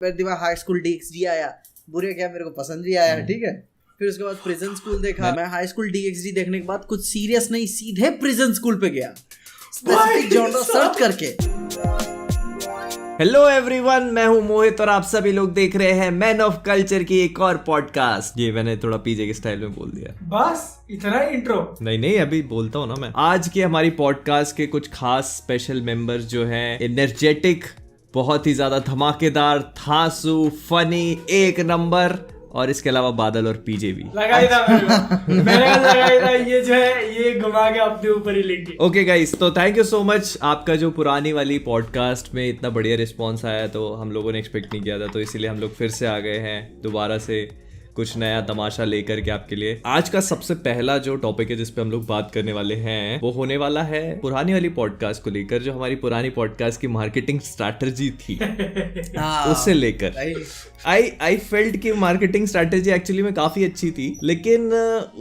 फिर दिमाग high school DxD आया, बुरे क्या मेरे को पसंद भी आया, ठीक है। फिर उसके बाद प्रिजन स्कूल देखा। मैं हाई स्कूल DxD देखने के बाद कुछ सीरियस नहीं, सीधे प्रिजन स्कूल पे गया स्पेसिफिक जॉनर सर्च करके। हेलो एवरीवन, मैं हूं मोहित और आप सभी लोग देख रहे हैं मैन ऑफ कल्चर की एक और पॉडकास्ट। ये मैंने थोड़ा पीजे के स्टाइल में बोल दिया, बस इतना ही इंट्रो। नहीं अभी बोलता हूँ ना मैं। आज की हमारी पॉडकास्ट के कुछ खास स्पेशल मेंबर्स जो हैं, एनर्जेटिक, बहुत ही ज्यादा धमाकेदार, थासू, फनी, एक नंबर, और इसके अलावा बादल और पीजे भी लगाई था मैंने लगाई था। ये जो है ये घुमा के अपने ऊपर ही लेंगे। ओके गाइस, तो थैंक यू सो मच। आपका जो पुरानी वाली पॉडकास्ट में इतना बढ़िया रिस्पॉन्स आया तो हम लोगों ने एक्सपेक्ट नहीं किया था, तो इसीलिए हम लोग फिर से आ गए हैं दोबारा से कुछ नया तमाशा लेकर के आपके लिए। आज का सबसे पहला जो टॉपिक है जिस पे हम लोग बात करने वाले हैं वो होने वाला है पुरानी वाली पॉडकास्ट को लेकर, जो हमारी पुरानी पॉडकास्ट की मार्केटिंग स्ट्रैटेजी थी उससे लेकर। आई फेल्ट कि मार्केटिंग स्ट्रैटेजी एक्चुअली में काफी अच्छी थी, लेकिन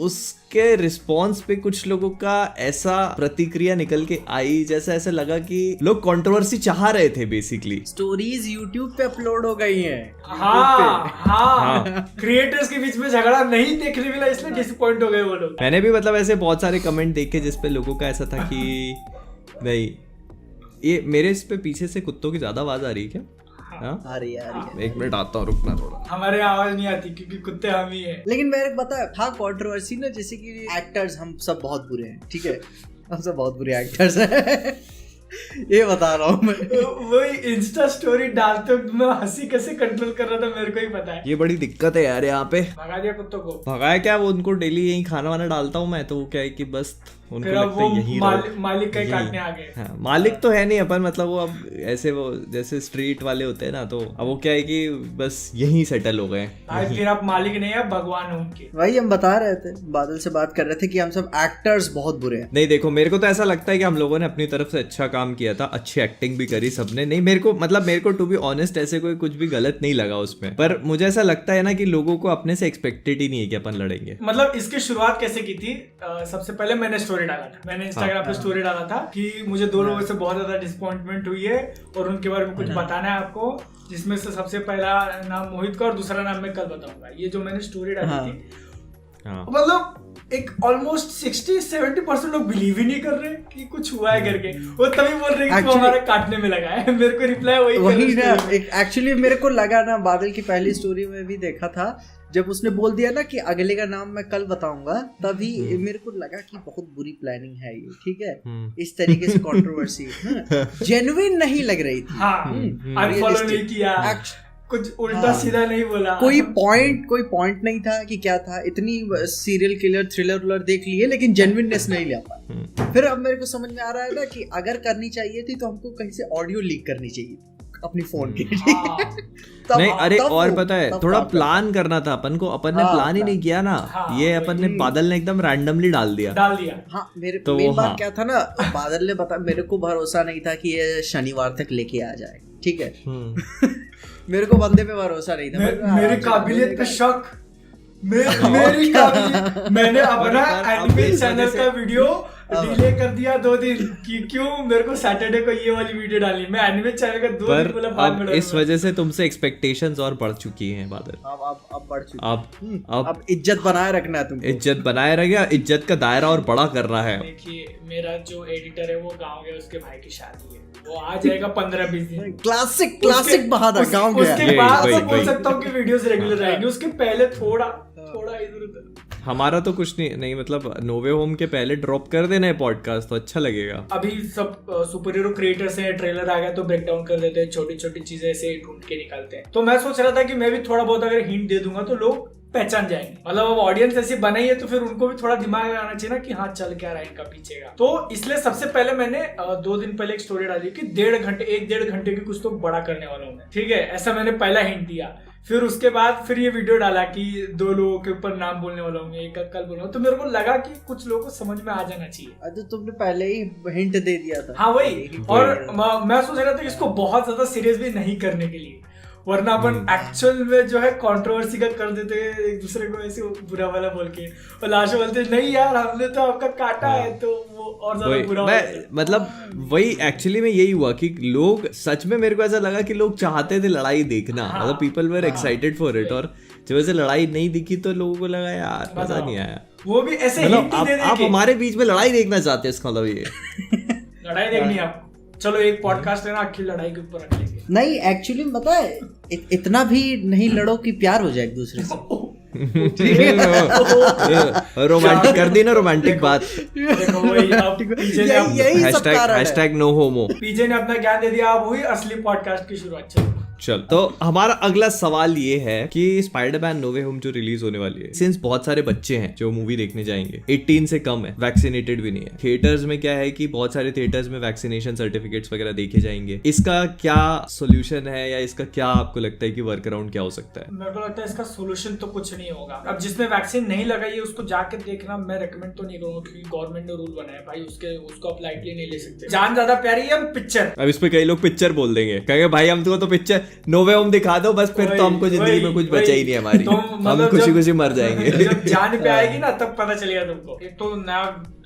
उसके रिस्पॉन्स पे कुछ लोगों का ऐसा प्रतिक्रिया निकल के आई जैसा ऐसा लगा कि लोग कंट्रोवर्सी चाह रहे थे। बेसिकली स्टोरीज यूट्यूब पे अपलोड हो गई हैं। हाँ। क्रिएटर्स के बीच में झगड़ा नहीं देखने मिला, इसलिए डिसअपॉइंट हो गए वो लोग। मैंने भी मतलब ऐसे बहुत सारे कमेंट देखे जिसपे लोगों का ऐसा था कि नहीं, ये मेरे इस पे पीछे से कुत्तों की ज्यादा आवाज आ रही है क्या? आ रही है। एक मिनट आता हूँ, रुकना थोड़ा। हमारे आवाज नहीं आती क्योंकि कुत्ते हम ही हैं। लेकिन मेरे को पता था कंट्रोवर्सी ना, जैसे कि एक्टर्स हम सब बहुत बुरे हैं, ठीक है। हम सब बहुत बुरे एक्टर्स हैं ये बता रहा हूँ मैं। वही इंस्टा स्टोरी डालते वक्त मैं हंसी कैसे कंट्रोल कर रहा था मेरे को ही पता है। ये बड़ी दिक्कत है यार यहाँ पे। भगा दिया कुत्तों को। भगाया क्या, वो उनको डेली यही खाना वाना डालता हूँ मैं, तो वो क्या है कि बस उनको लगता है यही मालिक का काटने आ गए। हाँ, मालिक तो है नहीं अपन, मतलब वो अब ऐसे वो जैसे स्ट्रीट वाले होते हैं ना, तो अब वो क्या है कि बस यही सेटल हो गए। फिर आप मालिक नहीं है, भगवान हो उनके। वही हम बता रहे थे, बादल से बात कर रहे थे कि हम सब एक्टर्स बहुत बुरे हैं। नहीं देखो, मेरे को तो ऐसा लगता है कि हम लोगों ने अपनी तरफ से अच्छा काम किया था, अच्छी एक्टिंग भी करी सबने। नहीं मेरे को टू बी ऑनेस्ट ऐसे कोई कुछ भी गलत नहीं लगा उसमें, पर मुझे ऐसा लगता है ना कि लोगों को अपने से एक्सपेक्टेड ही नहीं है कि अपन लड़ेंगे। मतलब इसकी शुरुआत कैसे की थी? सबसे पहले मैंने स्टोरी डाला था, मैंने इंस्टाग्राम पे स्टोरी डाला था कि मुझे दो लोगों से बहुत ज्यादा डिसअपॉइंटमेंट हुई है और उनके बारे में कुछ बताना है आपको, जिसमें से सबसे पहला नाम मोहित का और दूसरा नाम मैं कल बताऊंगा। ये जो मैंने स्टोरी डाली थी, मतलब एक ऑलमोस्ट 60-70% लोग बिलीव ही नहीं कर रहे कि कुछ हुआ है करके। वो तभी बोल रहे कि हमारा काटने में लगा है। मेरे को रिप्लाई वही ना। एक्चुअली मेरे को लगा ना, बादल की पहली स्टोरी में भी देखा था, जब उसने बोल दिया ना कि अगले का नाम मैं कल बताऊंगा, तभी मेरे को लगा कि बहुत बुरी प्लानिंग है ये, ठीक है। इस तरीके से कंट्रोवर्सी जेन्युइन नहीं लग रही थी। अनफॉलो नहीं किया, कुछ उल्टा सीधा नहीं बोला, कोई पॉइंट नहीं था कि क्या था। इतनी सीरियल किलर थ्रिलर देख लिए, लेकिन जेन्युइननेस नहीं ले पाया। फिर अब मेरे को समझ में आ रहा है ना कि अगर करनी चाहिए थी तो हमको कहीं से ऑडियो लीक करनी चाहिए अपनी फोन की। नहीं अरे, और पता है थोड़ा प्लान करना था अपन को, अपन ने प्लान ही नहीं किया ना। ये अपन ने, बादल ने एकदम रैंडमली डाल दिया। हाँ, मेरे तो मेन बात क्या था ना, बादल ने बता, मेरे को भरोसा नहीं था कि ये शनिवार तक लेके आ जाए, ठीक है। मेरे को बंदे पे भरोसा नहीं था। मेरी काबिलियत पे शक, मेरी काबिलियत। मैंने अपना एनिमे चैनल का वीडियो डिले कर दिया 2 दिन कि क्यों मेरे को सैटरडे को ये वाली वीडियो डाली। मैं एनिमे चैनल का 2 दिन बोला बाद में। इस वजह से तुमसे एक्सपेक्टेशंस और बढ़ चुकी हैं बादल। अब बढ़ चुकी। अब इज्जत बनाए रखना है तुमको। इज्जत बनाए रखिए, इज्जत का दायरा और बड़ा कर रहा है। देखिए, मेरा जो एडिटर है वो गाँव गया, उसके भाई की शादी है, वो आ जाएगा 15-20 दिन। क्लासिक बहादुर गाँव गया। उसके बाद तो बोल सकता हूँ कि वीडियोस रेगुलर आएंगी, उसके पहले थोड़ा इधर उधर। हमारा तो कुछ नहीं मतलब नोवे होम के पहले ड्रॉप कर देना है पॉडकास्ट, तो अच्छा लगेगा। अभी सब सुपर हीरो क्रिएटर्स हैं, ट्रेलर आ गया तो ब्रेक डाउन कर देते हैं, छोटी छोटी चीजें ऐसे ढूंढ के निकालते हैं। तो मैं सोच रहा था कि मैं भी थोड़ा बहुत अगर हिंट दे दूंगा तो लोग पहचान जाएंगे। मतलब अब ऑडियंस ऐसी बनाई है तो फिर उनको भी थोड़ा दिमाग लगाना चाहिए ना कि हाँ चल क्या रहा है इनका पीछे का। तो इसलिए सबसे पहले मैंने 2 दिन पहले एक स्टोरी डाली कि 1.5 घंटे की कुछ तो बड़ा करने वाला हूँ, ठीक है। ऐसा मैंने पहला हिंट दिया। फिर उसके बाद फिर ये वीडियो डाला कि 2 लोगों के ऊपर नाम बोलने वाला हूँ, एक कल बोलूंगा। तो मेरे को लगा कि कुछ लोगों को समझ में आ जाना चाहिए। अरे तुमने पहले ही हिंट दे दिया था। हाँ वही, और मैं सोच रहा था कि इसको बहुत ज्यादा सीरियस भी नहीं करने के लिए। वरना अपन एक्चुअल में जो है कंट्रोवर्सी का कर देते हैं एक दूसरे को ऐसे वाला वाला बोल के, और लास्ट में बोलते नहीं यार हमने तो आपका काटा है, तो वो और ज्यादा बुरा मतलब वही एक्चुअली में यही हुआ कि लोग सच में, मेरे को ऐसा लगा कि लोग चाहते थे लड़ाई देखना, मतलब people were excited for it, और जब ऐसे लड़ाई नहीं दिखी तो लोगों को लगा यार मजा नहीं आया। वो भी ऐसे मतलब आप हमारे बीच में लड़ाई देखना चाहते हैं, इसका मतलब ये लड़ाई देखनी है आपको, चलो एक पॉडकास्ट है ना आखिर लड़ाई के ऊपर रख लेंगे। नहीं एक्चुअली पता है इतना भी नहीं लड़ो कि प्यार हो जाए एक दूसरे से। रोमांटिक कर दी ना, रोमांटिक बात। यही नो होमो। पीजे ने अपना ज्ञान दे दिया, अब हुई असली पॉडकास्ट की शुरुआत। चल तो हमारा अगला सवाल ये है कि स्पाइडरमैन नो वे होम जो रिलीज होने वाली है, सिंस बहुत सारे बच्चे हैं जो मूवी देखने जाएंगे, 18 से कम है, वैक्सीनेटेड भी नहीं है, थिएटर्स में क्या है कि बहुत सारे थिएटर्स में वैक्सीनेशन सर्टिफिकेट्स वगैरह देखे जाएंगे, इसका क्या सोल्यूशन है या इसका क्या आपको लगता है कि वर्क अराउंड क्या हो सकता है? मेरे को लगता है इसका सोल्यूशन तो कुछ नहीं होगा। अब जिसने वैक्सीन नहीं लगाई है उसको जाके देखना मैं रेकमेंड तो नहीं करूंगा, क्योंकि गवर्नमेंट ने रूल बनाया भाई, उसको आप लाइटली नहीं ले सकते। जान ज्यादा प्यारी है पिक्चर। अब इस पे कई लोग पिक्चर बोल देंगे, कहेंगे भाई हमको तो पिक्चर नो वे होम दिखा दो बस, फिर तो हमको जिंदगी में कुछ बचा ही नहीं हमारी, हम खुशी खुशी मर जाएंगे। जब जान पे आएगी ना तब पता चलेगा तुमको। एक तो नया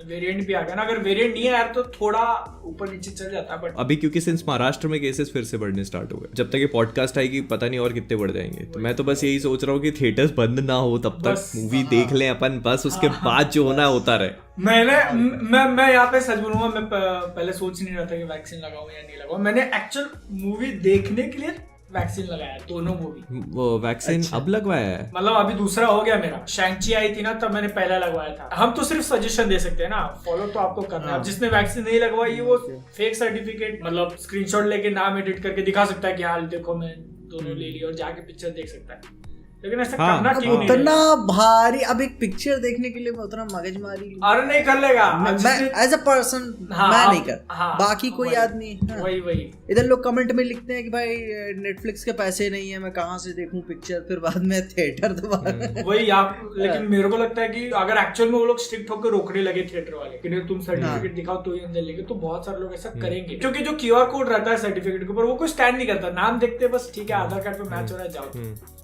वेरिएंट भी आ गया ना, अगर वेरिएंट नहीं आया तो थोड़ा ऊपर नीचे चल जाता है, बट अभी क्योंकि सिंस महाराष्ट्र में केसेस फिर से बढ़ने स्टार्ट हो गए, जब तक ये पॉडकास्ट आएगी पता नहीं और कितने बढ़ जाएंगे। तो मैं तो बस यही सोच रहा हूँ कि थिएटर्स बंद ना हो तब तक मूवी देख लें अपन, बस उसके बाद जो होना होता रहे। मैं यहाँ पे सच बोलूंगा, मैं पहले सोच नहीं रहा था कि वैक्सीन लगाऊं या नहीं लगाऊं। मैंने एक्चुअल मूवी देखने के लिए वैक्सीन लगाया, दोनों मूवी। वो वैक्सीन अब लगवाया है? मतलब अभी दूसरा हो गया मेरा। शैंची आई थी ना तब मैंने पहला लगवाया था। हम तो सिर्फ सजेशन दे सकते हैं ना, फॉलो तो आपको करना है। अब जिसने वैक्सीन नहीं लगवाई है वो फेक सर्टिफिकेट मतलब स्क्रीनशॉट लेके नाम एडिट करके दिखा सकता है कि हाँ देखो मैं दोनों ले ली, और जाके पिक्चर देख सकता है। लेकिन ऐसा करना क्यों नहीं? उतना भारी, अब एक पिक्चर देखने के लिए मैं उतना मगजमारी अरे नहीं कर लेगा। मैं एज अ पर्सन मैं नहीं कर, बाकी कोई आदमी वही इधर लोग कमेंट में लिखते हैं कि भाई नेटफ्लिक्स के पैसे नहीं है, मैं कहाँ से देखूं पिक्चर, फिर बाद में थिएटर दोबारा वही आप। लेकिन मेरे को लगता है कि अगर एक्चुअल में वो लोग स्ट्रिक्ट होकर रोकने लगे थिएटर वाले कि तुम सर्टिफिकेट दिखाओ तो ही अंदर लेंगे, तो बहुत सारे लोग ऐसा करेंगे। क्योंकि जो QR कोड रहता है सर्टिफिकेट के ऊपर वो कोई स्टैंड नहीं करता, नाम देखते बस ठीक है आधार कार्ड पे मैच हो रहा है जाओ।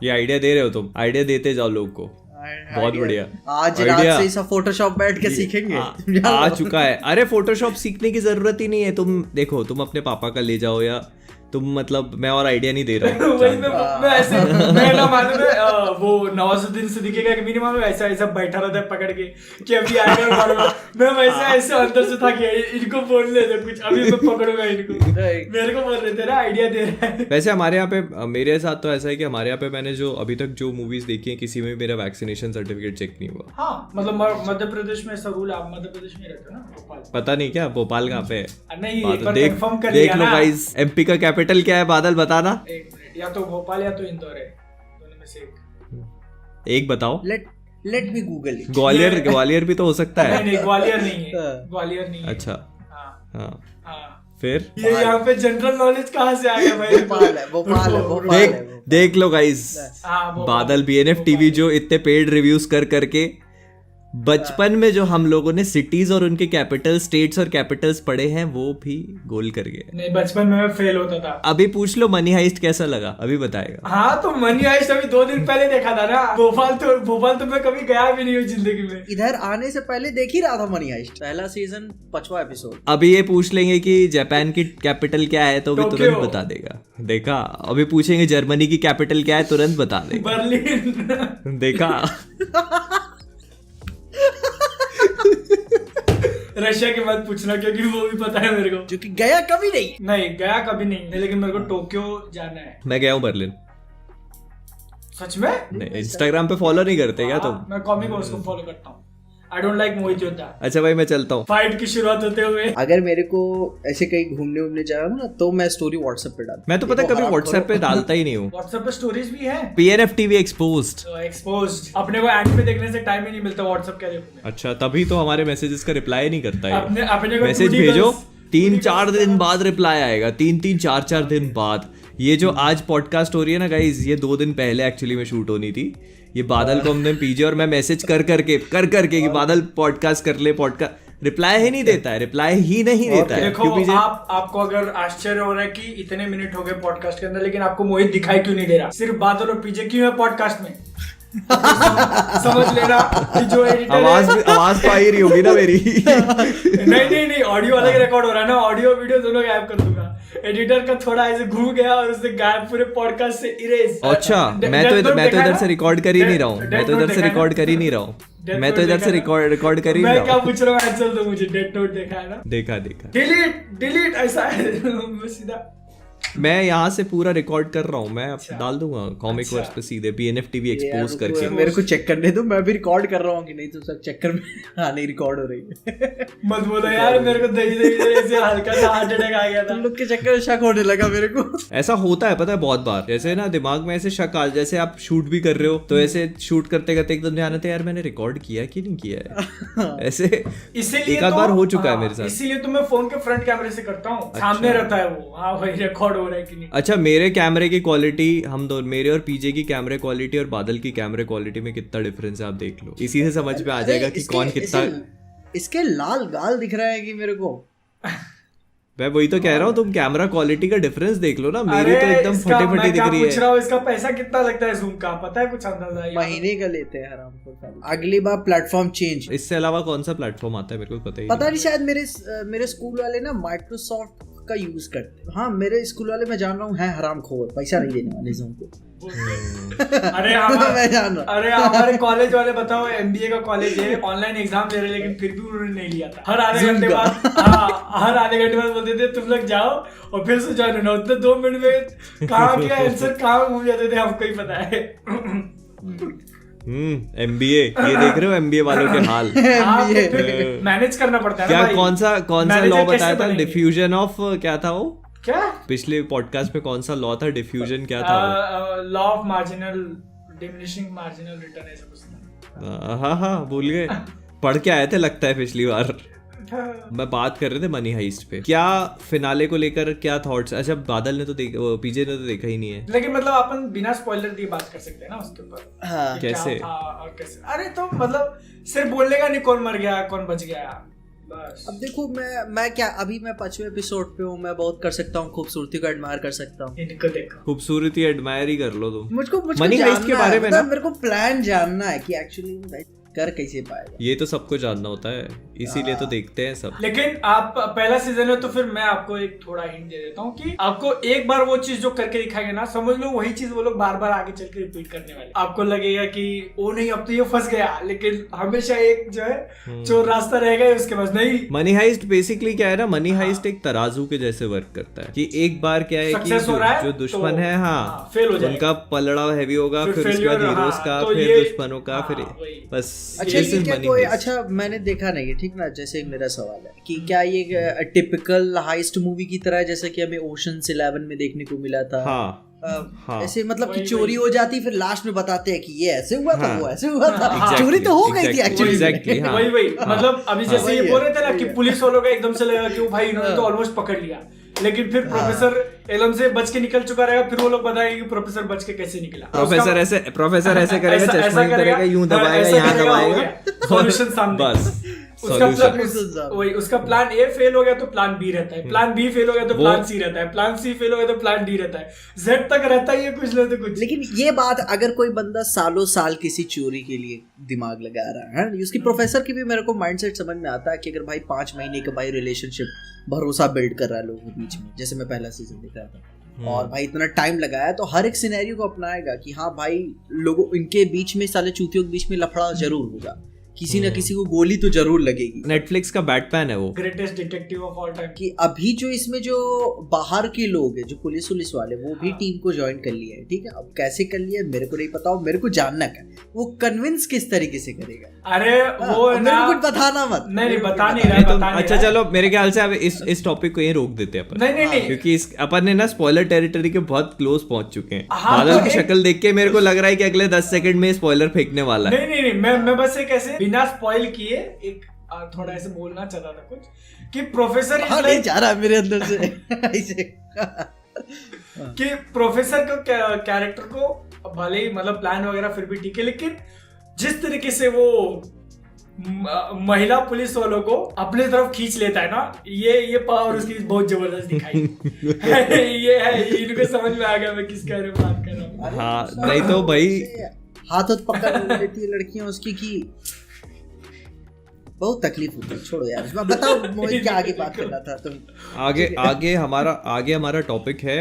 ये आइडिया दे रहे हो तुम, आइडिया देते जाओ लोग को, बहुत बढ़िया। आज रात से ही सब फोटोशॉप बैठ के सीखेंगे। आ चुका है। अरे फोटोशॉप सीखने की जरूरत ही नहीं है, तुम देखो तुम अपने पापा का ले जाओ, या तुम मतलब मैं और आइडिया नहीं दे रहा हूँ। मैं ऐसे मैं ना मालूम वो नवाजुद्दीन सिद्दीकी का नहीं मालूम ऐसा ऐसा बैठा रहता है पकड़ के कि अभी आएगा मालूम। मैं वैसे ऐसे अंदर से था कि इनको बोल लेते कुछ, अभी मैं पकड़ूंगा इनको। मेरे को बोल रहे थे ना आइडिया दे रहा है। वैसे हमारे यहाँ पे मेरे साथ तो ऐसा है कि हमारे यहाँ पे मैंने जो अभी तक जो मूवीज देखी है किसी में मेरा वैक्सीनेशन सर्टिफिकेट चेक नहीं हुआ। हाँ मतलब मध्य प्रदेश में ऐसा रूल है। आप मध्य प्रदेश में रहते हो ना? भोपाल। पता नहीं क्या भोपाल कहाँ पे है? नहीं देख लो गाइस, MP का कैपिटल क्या है? बादल बताना। एक मिनट, या तो भोपाल या तो इंदौर है, दोनों में से एक बताओ। Let me Google it. Gwalior भी तो हो सकता है। नहीं ग्वालियर नहीं है, ग्वालियर नहीं है। अच्छा हाँ फिर ये यहाँ पे जनरल नॉलेज कहाँ से आ गया भाई? भोपाल है। देख लो गाइस, बादल BNF TV जो इतने पेड रिव्यूज कर करके बचपन में जो हम लोगों ने सिटीज और उनके कैपिटल स्टेट्स और कैपिटल्स पढ़े हैं वो भी गोल कर गए। नहीं बचपन में मैं फेल होता था। अभी पूछ लो मनी हाइस्ट कैसा लगा, अभी बताएगा। हाँ तो मनी हाइस्ट अभी 2 दिन पहले देखा था ना। भोपाल तो मैं कभी गया भी नहीं हूँ जिंदगी में। इधर आने से पहले देख ही रहा था मनी हाइस्ट, पहला सीजन 5वां एपिसोड। अभी ये पूछ लेंगे कि जापान की कैपिटल क्या है तो भी तुरंत बता देगा। देखा, अभी पूछेंगे जर्मनी की कैपिटल क्या है तुरंत बता देगा। बर्लिन। देखा। रशिया की मत पूछना क्योंकि वो भी पता है मेरे को, क्योंकि गया कभी नहीं गया कभी नहीं, लेकिन मेरे को टोक्यो जाना है। मैं गया हूँ बर्लिन। सच में? नहीं, इंस्टाग्राम पे फॉलो नहीं करते क्या तुम? मैं कॉमिक बॉस को फॉलो करता हूँ। I don't like मोहित योद्धा। अच्छा भाई मैं चलता हूँ। फाइट की शुरुआत होते हुए अगर मेरे को ऐसे कहीं घूमने जाऊँ ना तो मैं स्टोरी व्हाट्सएप पे डालता हूँ। मैं तो पता कभी व्हाट्सएप पे डालता ही नहीं हूँ। व्हाट्सएप पे स्टोरीज भी है। PNF TV exposed. अपने को एड पे देखने से टाइम ही नहीं मिलता, व्हाट्सएप क्या देखूं मैं। अच्छा तभी तो हमारे मैसेजेस का रिप्लाई नहीं करता है। अपने को मैसेज भेजो 3-4 दिन बाद रिप्लाई आएगा, 3-3 4-4 दिन बाद। ये जो आज पॉडकास्ट हो रही है ना गाइज, ये 2 दिन पहले एक्चुअली में शूट होनी थी। ये बादल को हमने पीजे और मैं मैसेज कर करके कि बादल पॉडकास्ट कर ले, पॉडकास्ट रिप्लाई ही नहीं देता है, रिप्लाई ही नहीं देता है। देखो आपको अगर आश्चर्य हो रहा है कि इतने मिनट हो गए पॉडकास्ट के अंदर लेकिन आपको मोहित दिखाई क्यों नहीं दे रहा, सिर्फ बादल और पीजे क्यों है पॉडकास्ट में? समझ लेना कि जो एडिटर आवाज तो आ ही रही होगी ना मेरी। नहीं ऑडियो अलग रिकॉर्ड हो रहा है ना, ऑडियो वीडियो दोनों गायब कर दूंगा। एडिटर का थोड़ा ऐसे घूम गया और उसने गायब पूरे पॉडकास्ट से इरेज। अच्छा मैं तो इधर से रिकॉर्ड कर ही नहीं रहा हूँ, मैं तो इधर से रिकॉर्ड कर ही नहीं रहा हूँ, मैं तो इधर से रिकॉर्ड कर ही नहीं रहा हूँ। मैं क्या पूछ रहा हूँ आंसर तो मुझे। डेथ नोट देखा है ना? देखा डिलीट ऐसा है सीधा। मैं यहाँ से पूरा रिकॉर्ड कर रहा हूँ, मैं डाल दूंगा कॉमिक वर्स पे सीधे BNF TV एक्सपोज करके। मेरे को चेक करने दो, मैं भी रिकॉर्ड कर रहा हूँ कि नहीं, तो सब चेक कर में नहीं रिकॉर्ड हो रही है। मत बोलो यार, मेरे को दही ऐसे हल्का सा हार्ट अटैक आ गया था। तुम लोग के चक्कर में शक होने लगा मेरे को। ऐसा होता है पता है बहुत बार, जैसे ना दिमाग में ऐसे शक आ, जैसे आप शूट भी कर रहे हो तो ऐसे शूट करते करते एकदम ध्यान आता है यार मैंने रिकॉर्ड किया कि नहीं किया है। ऐसे इसीलिए एक आध बार हो चुका है मेरे साथ। इसीलिए तो मैं फोन के फ्रंट कैमरे से करता हूँ, सामने रहता है वो, हाँ भाई रिकॉर्ड हो रहा है कि नहीं। अच्छा मेरे कैमरे की क्वालिटी, हम दो मेरे और पीजे की कैमरे क्वालिटी और बादल की कैमरे क्वालिटी में कितना डिफरेंस है आप देख लो, इसी से समझ में आ जाएगा कि कौन कितना। इसके लाल गाल दिख रहा है कि मेरे को। मैं वही तो कह रहा हूँ, तुम कैमरा क्वालिटी का डिफरेंस देख लो ना, मेरी तो एकदम फटी फटी दिख रही है। इसका पैसा कितना लगता है जूम का, पता है कुछ अंदाजा? महीने का लेते हैं हरामखोर। अगली बार प्लेटफॉर्म चेंज। इससे अलावा कौन सा प्लेटफॉर्म आता है मेरे को पता नहीं, शायद मेरे स्कूल वाले ना माइक्रोसॉफ्ट का यूज करते। हाँ मेरे स्कूल वाले मैं जान रहा हूँ है हरामखोर, पैसा नहीं देने वाले उनको। अरे हमारे कॉलेज वाले बताओ, MBA का कॉलेज है, ऑनलाइन एग्जाम दे रहे लेकिन फिर भी उन्होंने नहीं लिया था। हर आधे घंटे बाद बोलते थे तुम लोग जाओ और फिर से ज्वाइन होना। उतने 2 मिनट में कहाँ के आंसर कहाँ घूम जाते थे हमको ही पता है। MBA ये देख रहे हो, MBA वालों के हाल। मैनेज करना पड़ता है क्या? कौन सा लॉ बताया था? डिफ्यूजन ऑफ क्या था वो? क्या पिछले पॉडकास्ट में कौन सा लॉ था? डिफ्यूजन क्या था? Law of marginal diminishing marginal return ऐसा कुछ। हाँ भूल गए, पढ़ के आए थे लगता है पिछली बार। मैं बात कर रहे थे मनी हाइस्ट पे, क्या फिनाले को लेकर क्या थॉट्स? अच्छा बादल ने तो पीजे ने तो देखा ही नहीं है, लेकिन मतलब अपन बिना स्पॉइलर दिए बात कर सकते हैं ना उसके ऊपर। हाँ कैसे? कैसे? अरे तो मतलब सिर्फ बोलने का नहीं, कौन मर गया कौन बच गया बस। अब देखो मैं क्या, अभी मैं 5वें एपिसोड पे हूँ, मैं बहुत कर सकता हूँ, खूबसूरती को एडमायर कर सकता हूँ। इनको देखो, खूबसूरती एडमायर ही कर लो तुम। मुझको मनी हाइस्ट के बारे में ना मेरे को प्लान जानना है कि एक्चुअली कर कैसे पाएगा। ये तो सबको जानना होता है, इसीलिए तो देखते हैं सब। लेकिन आप पहला सीजन है तो फिर मैं आपको एक थोड़ा हिंट दे देता हूँ कि आपको एक बार वो चीज जो करके दिखाएंगे ना, समझ लो वही चीज वो लोग बार बार आगे चल के रिपीट करने वाले। आपको लगेगा कि वो नहीं अब तो ये फंस गया, लेकिन हमेशा एक जो है चोर रास्ता रहेगा उसके पास। नहीं, मनी हाइस्ट बेसिकली क्या है ना, मनी हाइस्ट एक तराजू के जैसे वर्क करता है कि एक बार क्या है कि जो दुश्मन है हाँ उनका पलड़ा हैवी होगा, फिर उसके बाद हीरोज का, फिर दुश्मनों का, फिर बस। अच्छा मैंने देखा नहीं है, ठीक ना, जैसे मेरा सवाल है कि क्या ये टिपिकल हाइस्ट मूवी की तरह है जैसे कि हमें ओशंस 11 में देखने को मिला था? हाँ। ऐसे मतलब कि चोरी हो जाती फिर लास्ट में बताते हैं कि ये ऐसे हुआ था, वो ऐसे हुआ था, चोरी तो हो गई थी एक्चुअली। वही मतलब अभी जैसे ये बोल रहे थे ना कि पुलिस वालों का एकदम से लगा कि भाई इन्होंने तो ऑलमोस्ट पकड़ लिया, लेकिन फिर प्रोफेसर एलम से बच के निकल चुका रहेगा, फिर वो लोग बताएंगे कि प्रोफेसर बच के कैसे निकला। प्रोफेसर ऐसे करेगा, चश्मा यूं करेगा, यूं दबाएगा, यहाँ दबाएगा, सॉल्यूशन सामने। बस उसका प्लान ए फेल हो गया तो प्लान बी रहता है, प्लान बी फेल हो गया तो प्लान सी रहता है, प्लान सी फेल हो गया तो प्लान डी रहता है, जेड तक रहता ही है कुछ ना तो कुछ। लेकिन ये बात अगर कोई बंदा सालों साल किसी चोरी के लिए दिमाग लगा रहा है, उसकी प्रोफेसर की भी मेरे को माइंडसेट समझ में आता है कि अगर भाई 5 महीने का भाई रिलेशनशिप भरोसा बिल्ड कर रहा है लोगों के बीच में, जैसे मैं पहला सीजन देख रहा था, और भाई इतना टाइम लगाया तो हर एक सिनेरियो को अपनाएगा कि हाँ भाई लोगों इनके बीच में साले चूतियों के बीच में लफड़ा जरूर होगा, किसी न किसी को गोली तो जरूर लगेगी। नेटफ्लिक्स का बैटमैन है वो, greatest detective of all time. कि अभी जो इसमें जो बाहर के लोग हैं, जो पुलिस वाले, वो भी टीम को ज्वाइन कर लिया है, ठीक है। अब कैसे कर लिया मेरे को नहीं पता, मेरे को जानना क्या वो कन्विंस किस तरीके से करेगा। अरे वो मेरे को कुछ बताना मत। नहीं बता नहीं रहा। अच्छा चलो मेरे ख्याल से अब इस टॉपिक को यहीं रोक देते हैं अपन। नहीं क्योंकि अपन ने ना स्पॉइलर टेरिटरी के बहुत क्लोज पहुंच चुके हैं। बादल की शक्ल देख के मेरे को लग रहा है कि अगले 10 सेकंड में स्पॉइलर फेंकने वाला है। नहीं मैं बस एक ऐसे बिना स्पॉइल किए एक थोड़ा ऐसे बोलना चाहता था कुछ कि प्रोफेसर नहीं जा रहा मेरे अंदर से ऐसे कि प्रोफेसर को कैरेक्टर को भले ही मतलब प्लान वगैरह फिर भी ठीक है, लेकिन जिस तरीके से वो महिला पुलिस वालों को अपने तरफ खींच लेता है ना, ये पावर उसकी बहुत जबरदस्त दिखाई। ये है, इनको समझ में आ गया मैं किस बारे में बात कर रहा हूँ। हाँ नहीं तो भाई हाथ पकड़ लेती है लड़कियां उसकी की बहुत तकलीफ होती है। छोड़ो यार, बताओ मोहित क्या आगे बात करना था तुम। आगे हमारा टॉपिक है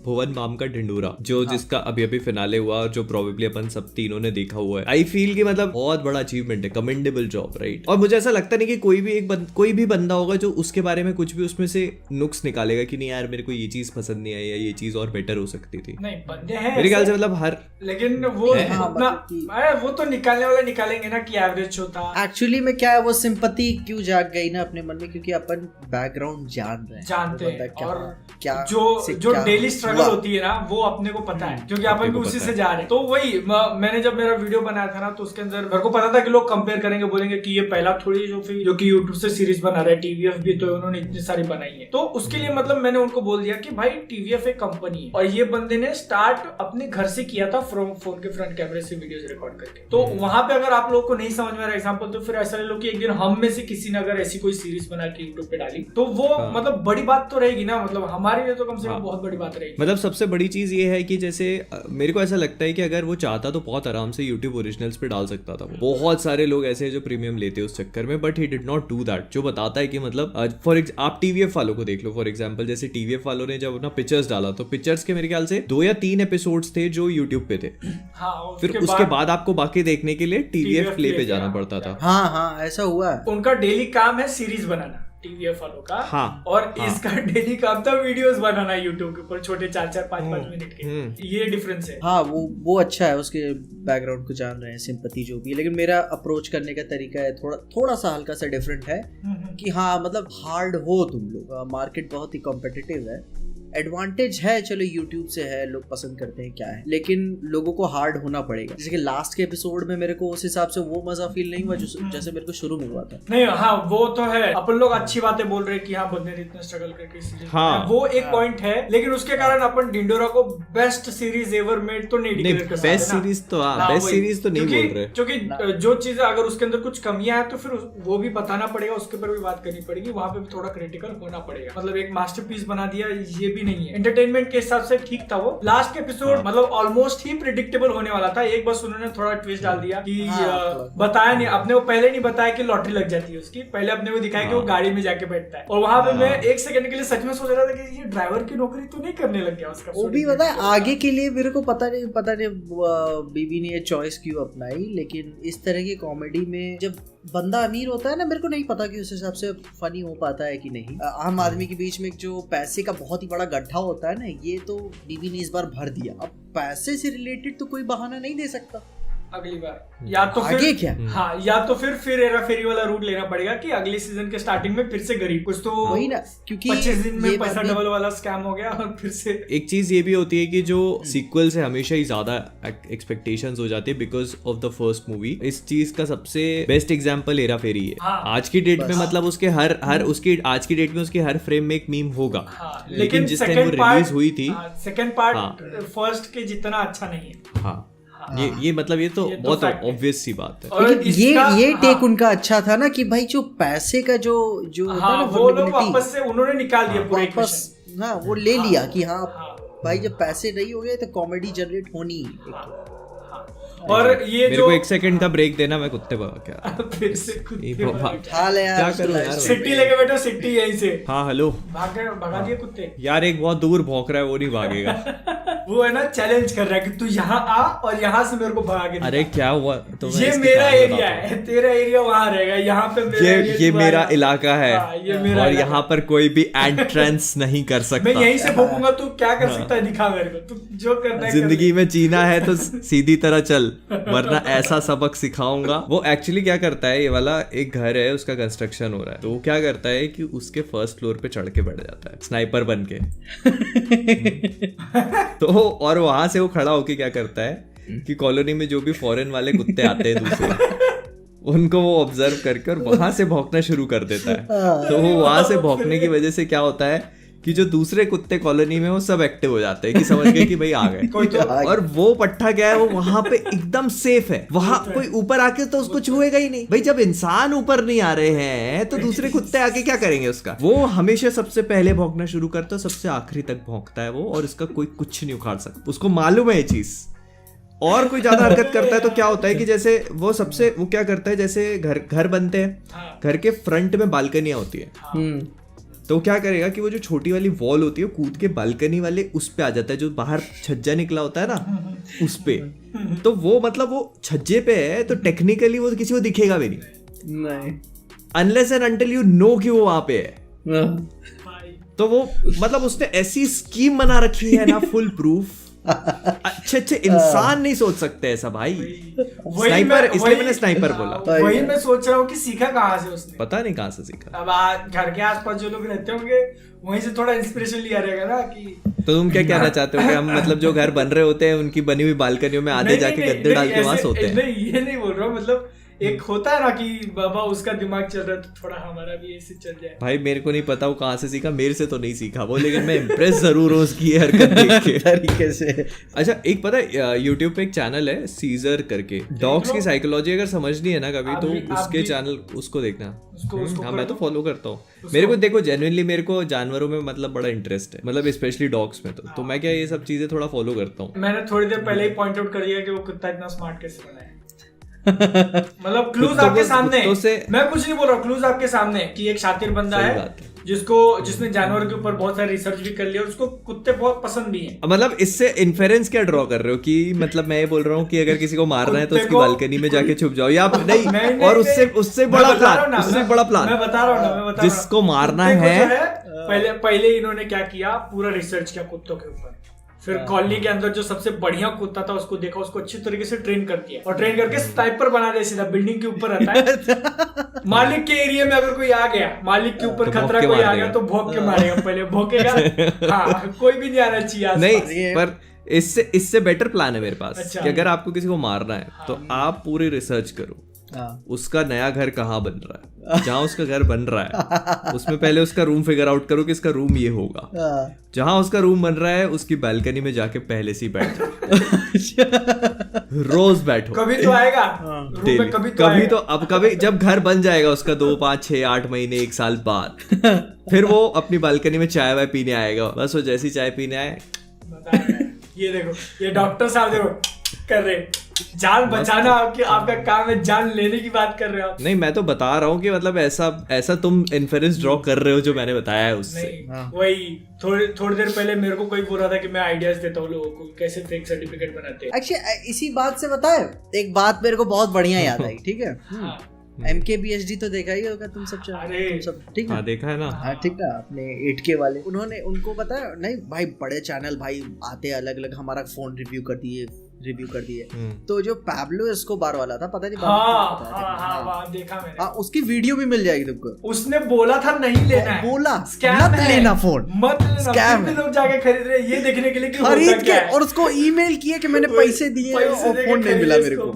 भुवन बाम का ढिंडोरा, जो जिसका अभी फिनाले हुआ और जो प्रोबेबली अपन सब तीनों ने देखा हुआ है। आई फील कि मतलब बहुत बड़ा अचीवमेंट है, कमेंडेबल जॉब, राइट। और मुझे ऐसा लगता नहीं कि कोई भी बंदा होगा जो उसके बारे में कुछ भी उसमें से नुक्स निकालेगा कि नहीं यार मेरे को ये चीज पसंद नहीं आई या ये चीज और बेटर हो सकती थी। नहीं बंदे हैं मेरे ख्याल से, मतलब हर, लेकिन वो तो निकालने वाले निकालेंगे ना कि एवरेज होता। एक्चुअली में क्या है, वो सिंपैथी क्यों जाग गई ना अपने मन में, क्योंकि अपन बैकग्राउंड जानते हैं और क्या जो डेली स्ट्रगल होती है ना वो अपने को पता है, क्योंकि अपन भी उसी से जा रहे हैं। तो वही मैंने जब मेरा वीडियो बनाया था ना तो उसके अंदर मेरे को पता था कि लोग कंपेयर करेंगे, बोलेंगे कि ये पहला थोड़ी जो कि यूट्यूब से सीरीज बना रहे हैं, टीवीएफ भी तो उन्होंने इतनी सारी बनाई है। तो उसके लिए मतलब मैंने उनको बोल दिया कि भाई टीवीएफ एक कंपनी है और ये बंदे ने स्टार्ट अपने घर से किया था, फोन के फ्रंट कैमरे से वीडियोस रिकॉर्ड करके। तो वहां पे अगर आप लोगों को नहीं समझ में आ रहा एग्जांपल, तो फिर ऐसा ले लो कि एक दिन हम में से किसी ने अगर ऐसी कोई सीरीज बना के यूट्यूब पे डाली तो वो मतलब बड़ी बात तो रहेगी ना, मतलब हमारे लिए तो कम से कम बहुत बड़ी बात रहेगी। मतलब सबसे बड़ी चीज ये है कि जैसे मेरे को ऐसा लगता है कि अगर वो चाहता तो बहुत आराम से यूट्यूब ओरिजिनल्स पे डाल सकता था। बहुत सारे लोग ऐसे हैं जो प्रीमियम लेते हैं उस चक्कर में, but he did not do that. जो बताता है कि मतलब आप टीवीएफ वालों को देख लो फॉर एग्जांपल, जैसे टीवीएफ वालों ने जब अपना पिक्चर्स डाला तो पिक्चर्स के मेरे ख्याल से 2 या 3 एपिसोड्स थे जो यूट्यूब पे थे। फिर उसके बाद आपको बाकी देखने के लिए टीवीएफ प्ले पे जाना पड़ता था। हाँ ऐसा हुआ है। उनका डेली काम है सीरीज बनाना टीवीएफ वालों का। हाँ, और इसका डेली काम था वीडियोस बनाना यूट्यूब के ऊपर, छोटे 4-4, 5-5 मिनट के। ये डिफरेंस है। हाँ वो अच्छा है, उसके बैकग्राउंड को जान रहे हैं, सिंपैथी जो भी है। लेकिन मेरा अप्रोच करने का तरीका है थोड़ा सा हल्का सा डिफरेंट है कि हाँ मतलब हार्ड हो तुम लोग, मार्केट बहुत ही कॉम्पिटिटिव है। एडवांटेज है चलो यूट्यूब से है, लोग पसंद करते हैं क्या है, लेकिन लोगों को हार्ड होना पड़ेगा। जैसे कि लास्ट के एपिसोड में मेरे को उस हिसाब से वो मजा फील नहीं हुआ जैसे मेरे को शुरू में हुआ था। नहीं हाँ वो तो है, अपन लोग अच्छी बातें बोल रहे हैं कि हाँ बंदे ने इतना स्ट्रगल करके हाँ, वो एक पॉइंट है, लेकिन उसके कारण अपन ढिंडोरा को बेस्ट सीरीज एवर मेड तो नहीं डिक्लेयर कर सकते। बेस्ट सीरीज तो नहीं बोल रहे, क्योंकि जो चीजें अगर उसके अंदर कुछ कमियां हैं तो फिर वो भी बताना पड़ेगा, उसके ऊपर भी बात करनी पड़ेगी, वहां पे भी थोड़ा क्रिटिकल होना पड़ेगा। मतलब एक मास्टरपीस बना दिया ये भी नहीं है। एंटरटेनमेंट के हिसाब से ठीक था वो। लास्ट एपिसोड मतलब ऑलमोस्ट ही प्रेडिक्टेबल होने वाला था, एक बस उन्होंने थोड़ा ट्विस्ट डाल दिया कि बताया नहीं, अपने को पहले नहीं बताया कि लॉटरी लग जाती है उसकी, पहले अपने को दिखाया कि वो गाड़ी में जाके बैठता है। और वहां पे मैं एक सेकंड के लिए सच में सोच रहा था कि ये ड्राइवर की नौकरी तो नहीं करने लग गया उसका। वो भी पता है आगे के लिए मेरे को पता नहीं बीबी ने ये चॉइस क्यों अपनाई, लेकिन इस तरह की कॉमेडी में जब बंदा अमीर होता है ना, मेरे को नहीं पता कि उस हिसाब से फनी हो पाता है कि नहीं। आम आदमी के बीच में जो पैसे का बहुत ही बड़ा गड्ढा होता है ना, ये तो बीबी ने इस बार भर दिया। अब पैसे से रिलेटेड तो कोई बहाना नहीं दे सकता अगली बार, या तो आगे फिर क्या हाँ, या तो फिर हेरा फेरी वाला रूट लेना पड़ेगा कि अगले सीजन के स्टार्टिंग में फिर से गरीब कुछ तो वही ना, क्योंकि 25 दिन में पैसा डबल वाला स्कैम हो गया और फिर से एक चीज ये भी होती है कि जो सीक्वल से हमेशा ही ज्यादा एक्सपेक्टेशंस हो जाती है because of the first movie. इस चीज का सबसे बेस्ट एग्जांपल हेरा फेरी है। हाँ, आज की डेट में मतलब उसके हर उसकी आज की डेट में उसके हर फ्रेम में एक मीम होगा। हाँ, लेकिन जिस टाइम वो रिलीज हुई थी सेकंड पार्ट फर्स्ट के जितना अच्छा नहीं है। हाँ ये मतलब ये तो बहुत ऑब्वियस सी बात है। और ये टेक उनका अच्छा था ना कि भाई जो पैसे का जो वो लोग वापस से उन्होंने निकाल दिया पूरे वापस, हाँ वो ले लिया कि हाँ भाई जब पैसे नहीं हो गए तो कॉमेडी जनरेट होनी। और ये मेरे को एक सेकंड का ब्रेक देना, मैं कुत्ते भगा क्या फिर से कुत्ते क्या करूं यार, सिटी लेके बैठो, सिटी यहीं से। हाँ हेलो, भगा दिए कुत्ते यार, एक बहुत दूर भौंक रहा है वो नहीं भागेगा। वो है ना चैलेंज कर रहा है कि तू यहाँ आ और यहाँ से मेरे को भगा के। अरे क्या हुआ, तो ये मेरा एरिया है, तेरा एरिया वहाँ रहेगा, यहाँ पे ये मेरा इलाका है और यहाँ पर कोई भी एंट्रेंस नहीं कर सकता। मैं यहीं से भोंकूंगा, तू क्या कर सकता है दिखा मेरे को, तू जो करना है। जिंदगी में जीना है तो सीधी तरह चल, वरना ऐसा सबक सिखाऊंगा। वो एक्चुअली क्या करता है, ये वाला एक घर है उसका कंस्ट्रक्शन हो रहा है, तो वो क्या करता है कि उसके फर्स्ट फ्लोर पे चढ़ के बैठ जाता है स्नाइपर बन के। तो और वहां से वो खड़ा होके क्या करता है कि कॉलोनी में जो भी फॉरेन वाले कुत्ते आते हैं दूसरे, उनको वो ऑब्जर्व करके और वहां से भौंकना शुरू कर देता है। तो वो वहां से भौंकने की वजह से क्या होता है कि जो दूसरे कुत्ते कॉलोनी में वो सब एक्टिव हो जाते हैं कि समझ गए कि भाई आ गए कोई तो और वो पट्टा क्या है, वो वहां पे एकदम सेफ है, वहां कोई ऊपर आके तो उसको छुएगा ही नहीं भाई। जब इंसान ऊपर नहीं आ रहे हैं तो दूसरे कुत्ते आके क्या करेंगे उसका। वो हमेशा सबसे पहले भौंकना शुरू करता है, सबसे आखिरी तक भौंकता है वो, और इसका कोई कुछ नहीं उखाड़ सकता, उसको मालूम है ये चीज। और कोई ज्यादा हरकत करता है तो क्या होता है कि जैसे वो क्या करता है, जैसे घर बनते हैं, घर के फ्रंट में बालकनियां होती है, तो क्या करेगा कि वो जो छोटी वाली वॉल होती है कूद के बालकनी वाले उस पे आ जाता है, जो बाहर छज्जा निकला होता है ना उस पे। तो वो मतलब वो छज्जे पे है तो टेक्निकली वो किसी को दिखेगा भी नहीं, unless and until you know कि वो वहां पे है। तो वो मतलब उसने ऐसी स्कीम बना रखी है ना, फुल प्रूफ, अच्छे इंसान नहीं सोच सकते ऐसा भाई। स्नाइपर, इसलिए मैंने स्नाइपर बोला। वही मैं सोच रहा हूँ कि सीखा कहाँ से उसने, पता नहीं कहाँ से सीखा। अब घर के आसपास जो लोग रहते होंगे वहीं से थोड़ा इंस्पिरेशन लिया रहेगा ना कि। तो तुम क्या कहना चाहते हो कि हम मतलब जो घर बन रहे होते हैं उनकी बनी हुई बालकनियों में आधे जाके गद्दे डाल के वहां सोते हैं? नहीं, ये नहीं बोल रहा हूँ, मतलब एक होता है ना कि बाबा उसका दिमाग चल रहा है तो थोड़ा हमारा भी ऐसे चल जाए। भाई मेरे को नहीं पता वो कहाँ से सीखा, मेरे से तो नहीं सीखा वो, लेकिन मैं इम्प्रेस जरूर हूँ उसकी हरकत देख के तरीके से। अच्छा, एक पता है यूट्यूब पे एक चैनल है सीजर करके, डॉग्स की साइकोलॉजी अगर समझनी है ना कभी तो उसके चैनल उसको देखना। हाँ, मैं तो फॉलो करता हूँ। मेरे को देखो जेन्युइनली मेरे को जानवरों में मतलब बड़ा इंटरेस्ट है, मतलब स्पेशली डॉग्स में। तो मैं क्या ये सब चीजें थोड़ा फॉलो करता हूँ। मैंने थोड़ी देर पहले ही पॉइंट आउट कर दिया कि वो कुत्ता इतना स्मार्ट कैसे बना है। मतलब क्लूज आपके सामने, मैं कुछ नहीं बोल रहा हूँ, क्लूज आपके सामने कि एक शातिर बंदा है जिसने जानवर के ऊपर बहुत सारी रिसर्च भी कर लिया और उसको कुत्ते बहुत पसंद भी हैं। मतलब इससे इन्फेरेंस क्या ड्रॉ कर रहे हो कि मतलब मैं ये बोल रहा हूँ कि अगर किसी को मारना है तो उसकी बालकनी में जाके छुप जाओ, या नहीं, और उससे बड़ा प्लान मैं बता रहा हूँ जिसको मारना है। पहले इन्होंने क्या किया, पूरा रिसर्च किया कुत्तों के ऊपर, फिर कॉलोनी के अंदर जो सबसे बढ़िया कुत्ता था उसको देखा, उसको अच्छी तरीके से ट्रेन कर दिया और ट्रेन करके स्नाइपर बना दिया, सीधा बिल्डिंग के ऊपर रहता है। मालिक के एरिया में अगर कोई आ गया, मालिक के ऊपर खतरा कोई आ गया तो भौंक के मारेगा, पहले भौंकेगा। हाँ, कोई भी नहीं आना चाहिए नहीं, पर इससे बेटर प्लान है मेरे पास कि अगर आपको किसी को मारना है तो आप पूरी रिसर्च करो उसका नया घर कहाँ बन रहा है, जहाँ उसका घर बन रहा है उसमें पहले उसका रूम फिगर आउट करो कि इसका रूम ये होगा, जहाँ उसका रूम बन रहा है उसकी बालकनी में जाके पहले से ही बैठ रोज बैठो, कभी तो आएगा कभी तो अब कभी जब घर बन जाएगा उसका 2, 5, 6, 8 महीने 1 साल बाद फिर वो अपनी बालकनी में चाय वाय पीने आएगा। बस वो जैसी चाय पीने आए, ये देखो ये डॉक्टर साहब देखो कर रहे, जान बचाना आपका काम है, जान लेने की बात कर रहे हो आप। नहीं, मैं तो बता रहा हूँ कि मतलब ऐसा तुम इन्फेरेंस ड्रॉ कर रहे हो जो मैंने बताया है उससे। वही थोड़ी देर पहले मेरे को कोई बोल रहा था कि मैं आइडियाज देता हूँ लोगों को कैसे फेक सर्टिफिकेट बनाते हैं। एक्चुअली इसी बात से बताए, एक बात मेरे को बहुत बढ़िया याद आई, ठीक है। MKBHD तो देखा ही होगा तुम सब, ठीक है? देखा है ना? हाँ ठीक है, अपने 8K वाले उनको पता है नहीं भाई, बड़े चैनल भाई आते अलग अलग, हमारा फोन रिव्यू कर दिए। तो जो पैब्लो एस्कोबार वाला था, पता नहीं देखा मैंने। हाँ, उसकी वीडियो भी मिल जाएगी तुमको। उसने बोला था नहीं लेना है, बोला मत लेना फोन, मत लेना, स्कैम है। लोग जाके खरीद रहे ये देखने के लिए कि खरीद के, और उसको ईमेल किए कि मैंने पैसे दिए और फोन नहीं मिला मेरे को।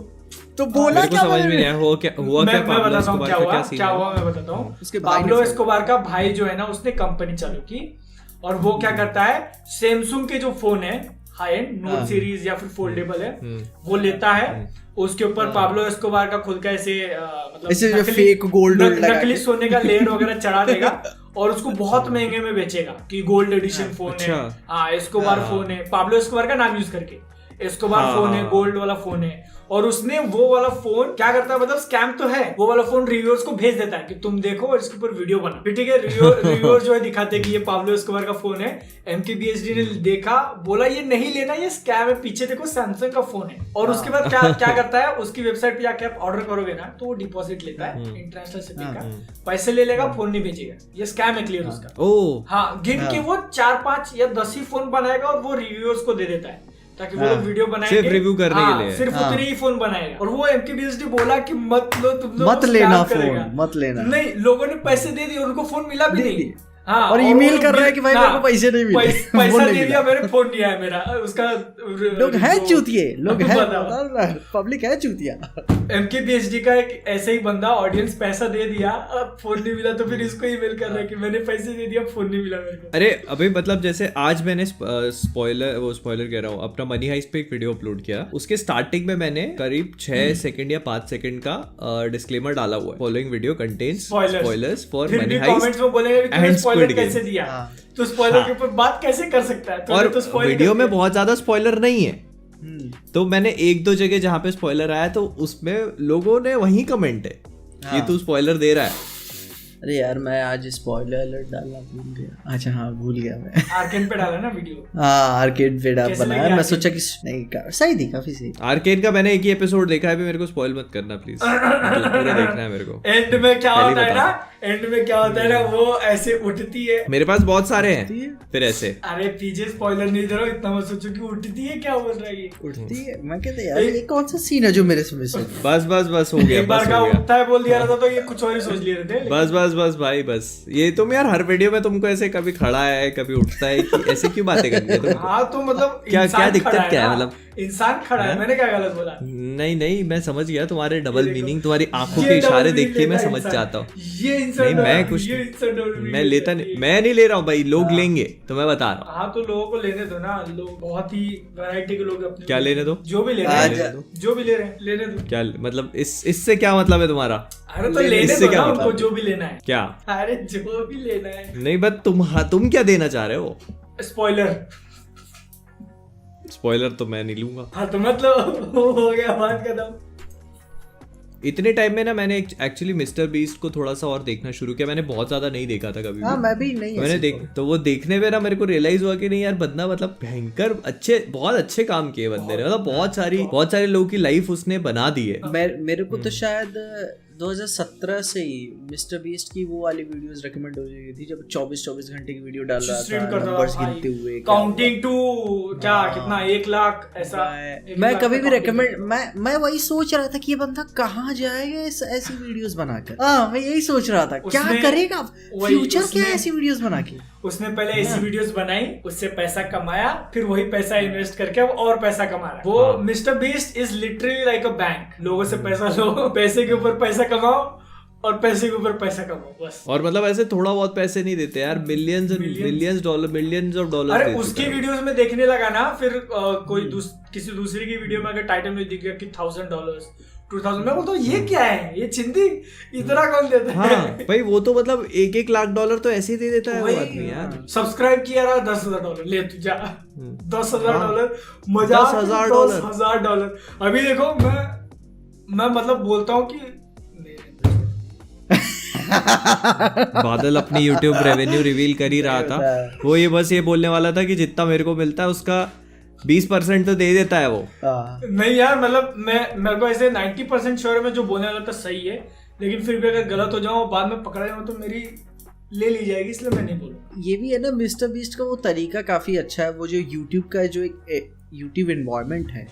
तो बोला क्या, समझ में नहीं आया हुआ क्या मैं बताता हूँ क्या हुआ मैं बताता हूँ। उसके पाब्लो एस्कोबार का भाई जो है ना, उसने कंपनी चालू की और वो क्या करता है, सैमसंग के जो फोन है हाई एंड नोट सीरीज या फिर फोल्डेबल है वो लेता है, उसके ऊपर पाब्लो एस्कोबार का खुद का ऐसे मतलब फेक गोल्ड नकली सोने का लेयर वगैरह चढ़ा देगा और उसको बहुत महंगे में बेचेगा कि गोल्ड एडिशन फोन है। हाँ, एस्कोबार फोन है, पाब्लो एस्कोबार का नाम यूज करके एस्कोबार फोन है, गोल्ड वाला फोन है। और उसने वो वाला फोन क्या करता है, मतलब स्कैम तो है, वो वाला फोन रिव्यूअर्स को भेज देता है कि तुम देखो और इसके ऊपर वीडियो बना, ठीक है। रिव्यूअर्स जो है दिखाते हैं कि ये पाब्लो एस्कोबार का फोन है। MKBHD ने देखा, बोला ये नहीं लेना, ये स्कैम है, पीछे देखो सैमसंग का फोन है। और उसके बाद क्या करता है, उसकी वेबसाइट पे जाके आप ऑर्डर करोगे ना तो वो डिपॉजिट लेता है इंटरनेशनल शिपिंग का, पैसे ले लेगा, फोन नहीं भेजेगा। ये स्कैम है क्लियर उसका। हाँ, गिन के वो 4, 5 या 10 ही फोन बनाएगा और वो रिव्यूअर्स को दे देता है ताकि वो लोग वीडियो बनाएंगे, सिर्फ रिव्यू करने के लिए, सिर्फ उतने ही फोन बनाएगा। और वो MKBHD बोला कि मत लो, तुम लोग मत लेना फोन, मत लेना। नहीं, लोगों ने पैसे दे दिए, उनको फोन मिला भी नहीं। हाँ, और ईमेल कर रहा है कि भाई मेरे को पैसे नहीं मिले, पैसा दे दिया मेरे, फोन नहीं आया मेरा उसका। लोग है चूतिए, लोग है, पब्लिक है चूतिया। MKBHD का एक ऐसे ही बंदा, ऑडियंस पैसा दे दिया, अब फोन नहीं मिला, तो फिर इसको ईमेल कर रहा है कि मैंने पैसे दे दिया, फोन नहीं मिला मेरे को। अरे अभी मतलब जैसे आज मैंने स्पॉइलर कह रहा हूँ, अपना मनी हाइस्ट पे एक वीडियो अपलोड किया, उसके स्टार्टिंग में मैंने करीब 6 सेकंड या 5 सेकंड का डिस्क्लेमर डाला हुआ है, following video contains spoilers for Money Heist and Squid Game. कैसे दिया तो स्पॉइलर के ऊपर बात कैसे कर सकता है? और वीडियो में बहुत ज्यादा स्पॉइलर नहीं है, तो मैंने 1-2 जगह जहाँ पे स्पॉइलर आया तो उसमें लोगों ने वही कमेंट है कि तू स्पॉइलर दे रहा है। अरे यार मैं आज स्पॉइलर अलर्ट डालना भूल गया। अच्छा हाँ भूल गया मैं। आर्केन पे डाला ना वीडियो। हाँ आर्केड पे बनाया, मैं सोचा कि नहीं सही थी, काफी सही। आर्केन का मैंने एक ही एपिसोड देखा है, मेरे को स्पॉइल मत करना प्लीज, पूरा देखना है मेरे को। एंड में क्या होता है ना, एंड में क्या होता है ना, वो ऐसे उठती है, मेरे पास बहुत सारे हैं फिर ऐसे। अरे पीछे स्पॉइलर नहीं दे रहा, इतना मत सोचो कि उठती है, क्या बोल रहा है ये उठती है। मैं कहते यार ये कौन सा सीन है जो मेरे से मिस हो। बस हो गया, एक बार का उठता है बोल दिया था तो ये कुछ और ही सोच लिए थे। बस भाई बस, ये तुम यार हर वीडियो में तुमको ऐसे कभी खड़ा है कभी उठता है कि ऐसे क्यों बातें करनी है तुम? हाँ तो मतलब क्या दिक्कत क्या है? मतलब इंसान खड़ा है, मैंने क्या गलत बोला? नहीं मैं समझ गया तुम्हारे डबल मीनिंग, तुम्हारी आंखों के इशारे देख के मैं समझ जाता हूँ। ये नहीं मैं कुछ मैं लेता नहीं, मैं नहीं ले रहा हूँ भाई, लोग लेंगे तो मैं बता रहा हूँ। हाँ तो लोगों को लेने दो ना, लोग बहुत ही वैरायटी के लोग अपने क्या लेने दो, जो भी ले रहे हैं, जो भी ले रहे हैं लेने दो। क्या मतलब इससे क्या मतलब है तुम्हारा? अरे तो लेने दो ना उनको, जो भी लेना है। क्या? अरे जो भी लेना है। नहीं बट तुम क्या देना चाह रहे हो? स्पॉइलर तो मैं नहीं लूंगा। हाँ तो मतलब हो गया, बात खत्म। इतने टाइम में ना मैंने एक्चुअली मिस्टर बीस्ट को थोड़ा सा और देखना शुरू किया, मैंने बहुत ज्यादा नहीं देखा था कभी। हाँ, मैं भी नहीं, मैंने तो वो देखने में ना मेरे को रियलाइज हुआ कि नहीं यार बंदा मतलब भयंकर बहुत अच्छे काम किए बंदे ने, मतलब बहुत सारे लोगों की लाइफ उसने बना दी है। मेरे को तो शायद 2017 से ही मिस्टर बीस्ट की वो वाली वीडियोस रिकमेंड हो रही थी, जब 24 घंटे की वीडियो डाल रहा था, नंबर्स गिनते हुए, काउंटिंग टू क्या कितना 1 लाख ऐसा। मैं कभी भी रिकमेंड, मैं वही सोच रहा था कि ये बंदा कहाँ जाएगा ऐसी वीडियोस बनाकर। हाँ मैं यही सोच रहा था, क्या करेगा फ्यूचर, क्या ऐसी वीडियोस बना के। उसने पहले ऐसी वीडियोस बनाई, उससे पैसा कमाया, फिर वही पैसा इन्वेस्ट करके अब और पैसा कमा रहा है। वो mister beast is literally like a bank, लोगों से पैसा लो, पैसे के ऊपर पैसा कमाओ और पैसे के ऊपर पैसा कमाओ बस। और मतलब ऐसे थोड़ा बहुत पैसे नहीं देते यार, मिलियंस ऑफ डॉलर। अरे उसकी वीडियोस में देखने लगा ना, फिर कोई किसी दूसरे की वीडियो में अगर टाइटल में दिख गया कि $1000 2000, मैं बोलता हूँ ये क्या है, ये चिंदी इतना कौन देता है? हाँ भाई वो तो मतलब $1 लाख तो ऐसे ही दे देता है वो आदमी यार। सब्सक्राइब किया रहा $10,000 ले तू जा, $10,000 मजाक, $10,000। अभी देखो मैं मतलब बोलता हूँ कि बादल अपनी YouTube रेवेन्यू रिवील कर ही रहा था, वो ये बस ये बोलने वाला था कि जितना मेरे को मिलता है उसका 20% तो दे देता है वो। नहीं यार मतलब मेरे को ऐसे 90% श्योर है, मैं जो बोलने वाला था सही है, लेकिन फिर भी अगर गलत हो जाऊं बाद में पकड़ा जाऊं तो मेरी ले ली जाएगी, इसलिए मैं नहीं बोलूं। ये भी है ना, मिस्टर बीस्ट का वो तरीका काफी अच्छा है, वो जो YouTube का जो एक YouTube एनवायरनमेंट है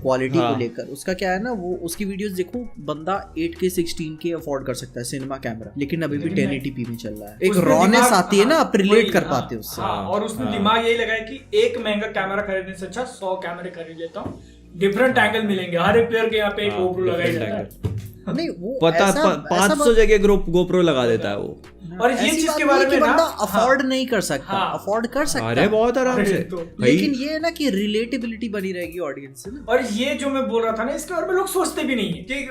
क्वालिटी को लेकर, उसका क्या है ना, वो उसकी वीडियोस देखो, बंदा 8K 16K अफोर्ड कर सकता है सिनेमा कैमरा, लेकिन अभी भी 1080p में चल रहा है। एक रॉनेस आती है ना, आप रिलेट कर पाते हो उससे। और उसने दिमाग यही लगाया कि एक महंगा कैमरा खरीदने से अच्छा 100 कैमरे खरीद लेता हूँ, डिफरेंट एंगल मिलेंगे, हर एक प्लेयर के यहाँ पे एक GoPro लगाया जाता है। नहीं वो 500 जगह GoPro लगा देता है वो। और ये चीज के बारे में बंदा अफोर्ड नहीं कर सकता, अफोर्ड कर सकता है बहुत आराम से, लेकिन ये है ना कि रिलेटेबिलिटी बनी रहेगी ऑडियंस से ना। और ये जो मैं बोल रहा था ना, इसके बारे में लोग सोचते भी नहीं है कि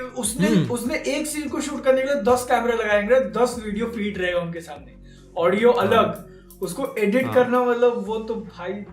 उसने एक सीन को शूट करने के लिए 10 कैमरे लगाएंगे, 10 वीडियो फीड रहेगा उनके सामने, ऑडियो अलग, उसको एडिट करना, मतलब वो तो भाई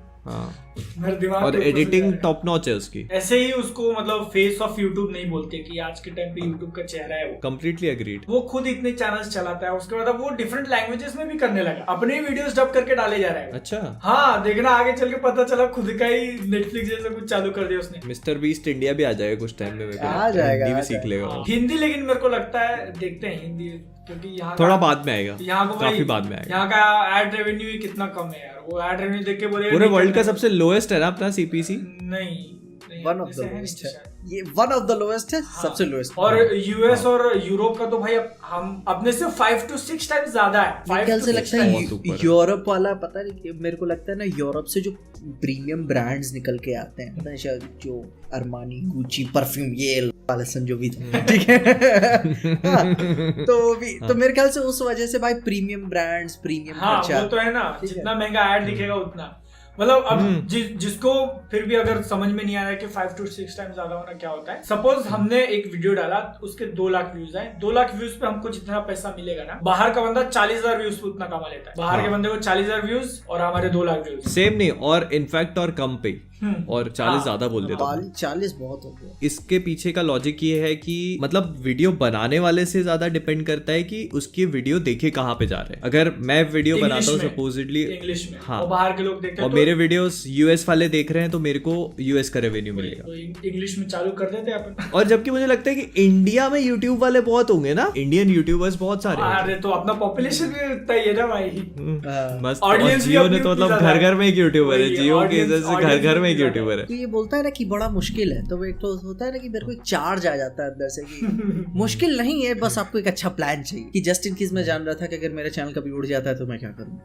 मेरे दिमाग और एडिटिंग टॉप नॉच है उसकी। ऐसे ही उसको मतलब फेस ऑफ यूट्यूब नहीं बोलते कि आज के टाइम पे यूट्यूब का चेहरा है वो। Completely agreed. वो खुद इतने चैनल्स चलाता है, उसके बाद वो डिफरेंट लैंग्वेजेस में भी करने लगा, अपने वीडियोस डब करके डाले जा रहा है। अच्छा हाँ, देखना आगे चल के पता चला खुद का ही नेटफ्लिक्स जैसा कुछ चालू कर दिया उसने। मिस्टर बीस्ट इंडिया भी आ जाएगा कुछ टाइम में, आ जाएगा, हिंदी भी सीख लेगा हिंदी, लेकिन मेरे को लगता है देखते हैं हिंदी, क्योंकि यहाँ थोड़ा बाद में आएगा, यहाँ को काफी बाद में आएगा। यहाँ का एड रेवेन्यू ही कितना कम है यार, वो एड रेवेन्यू देख के बोले पूरे वर्ल्ड का सबसे लोएस्ट है ना अपना CPC। नहीं नहीं वन ऑफ द लोएस्ट है, ये वन ऑफ द लोएस्ट है, सबसे लोएस्ट। और यूएस और यूरोप का तो भाई हम अपने से 5 to 6 टाइम्स ज्यादा है। मेरे ख्याल से लगता है यूरोप वाला, पता नहीं, मेरे को लगता है ना यूरोप से जो प्रीमियम ब्रांड्स निकल के आते हैं, पता नहीं शायद जो अरमानी, गुची, परफ्यूम, ये वाला जो भी था, ठीक है तो वो भी, तो मेरे ख्याल से उस वजह से भाई प्रीमियम ब्रांड्स, प्रीमियम खर्चा, वो तो है ना, जितना महंगा ऐड दिखेगा उतना, मतलब अब जिसको फिर भी अगर समझ में नहीं आ रहा है कि 5 to 6 टाइम ज्यादा होना क्या होता है। सपोज हमने एक वीडियो डाला, उसके 2 लाख व्यूज है, 2 लाख व्यूज पे हमको जितना पैसा मिलेगा ना, बाहर का बंदा 40,000 व्यूज पे उतना कमा लेता है। बाहर के बंदे को 40,000 व्यूज और हमारे 2 लाख व्यूज सेम नहीं, और इनफैक्ट और कम पे, और 40 ज्यादा बोल देता हूं। 40 बहुत हो गया। इसके पीछे का लॉजिक ये है कि मतलब वीडियो बनाने वाले से ज्यादा डिपेंड करता है कि उसकी वीडियो देखे कहाँ पे जा रहे हैं। अगर मैं वीडियो बनाता हूँ सपोजिटली इंग्लिश में, हाँ, और बाहर के लोग देखते हैं और मेरे वीडियोस यूएस वाले देख रहे हैं तो मेरे को यूएस का रेवेन्यू मिलेगा, तो इंग्लिश में चालू कर देते हैं अपन। और जबकि मुझे लगता है कि इंडिया में यूट्यूब वाले बहुत होंगे ना, इंडियन यूट्यूबर्स बहुत सारे। अरे तो अपना पॉपुलेशन भी उतना ही है ना भाई, मस्त। ऑडियंस जियो ने तो मतलब घर घर में एक यूट्यूबर है, जियो के घर घर में एक यूट्यूबर है। बोलता है ना कि बड़ा मुश्किल है, तो वो एक तो होता है ना कि मेरे को एक चार्ज आ जाता है अंदर से कि मुश्किल नहीं है, बस आपको एक अच्छा प्लान चाहिए। कि जस्ट इन केस मैं जान रहा था कि अगर मेरा चैनल कभी उड़ जाता है तो मैं क्या करूँ,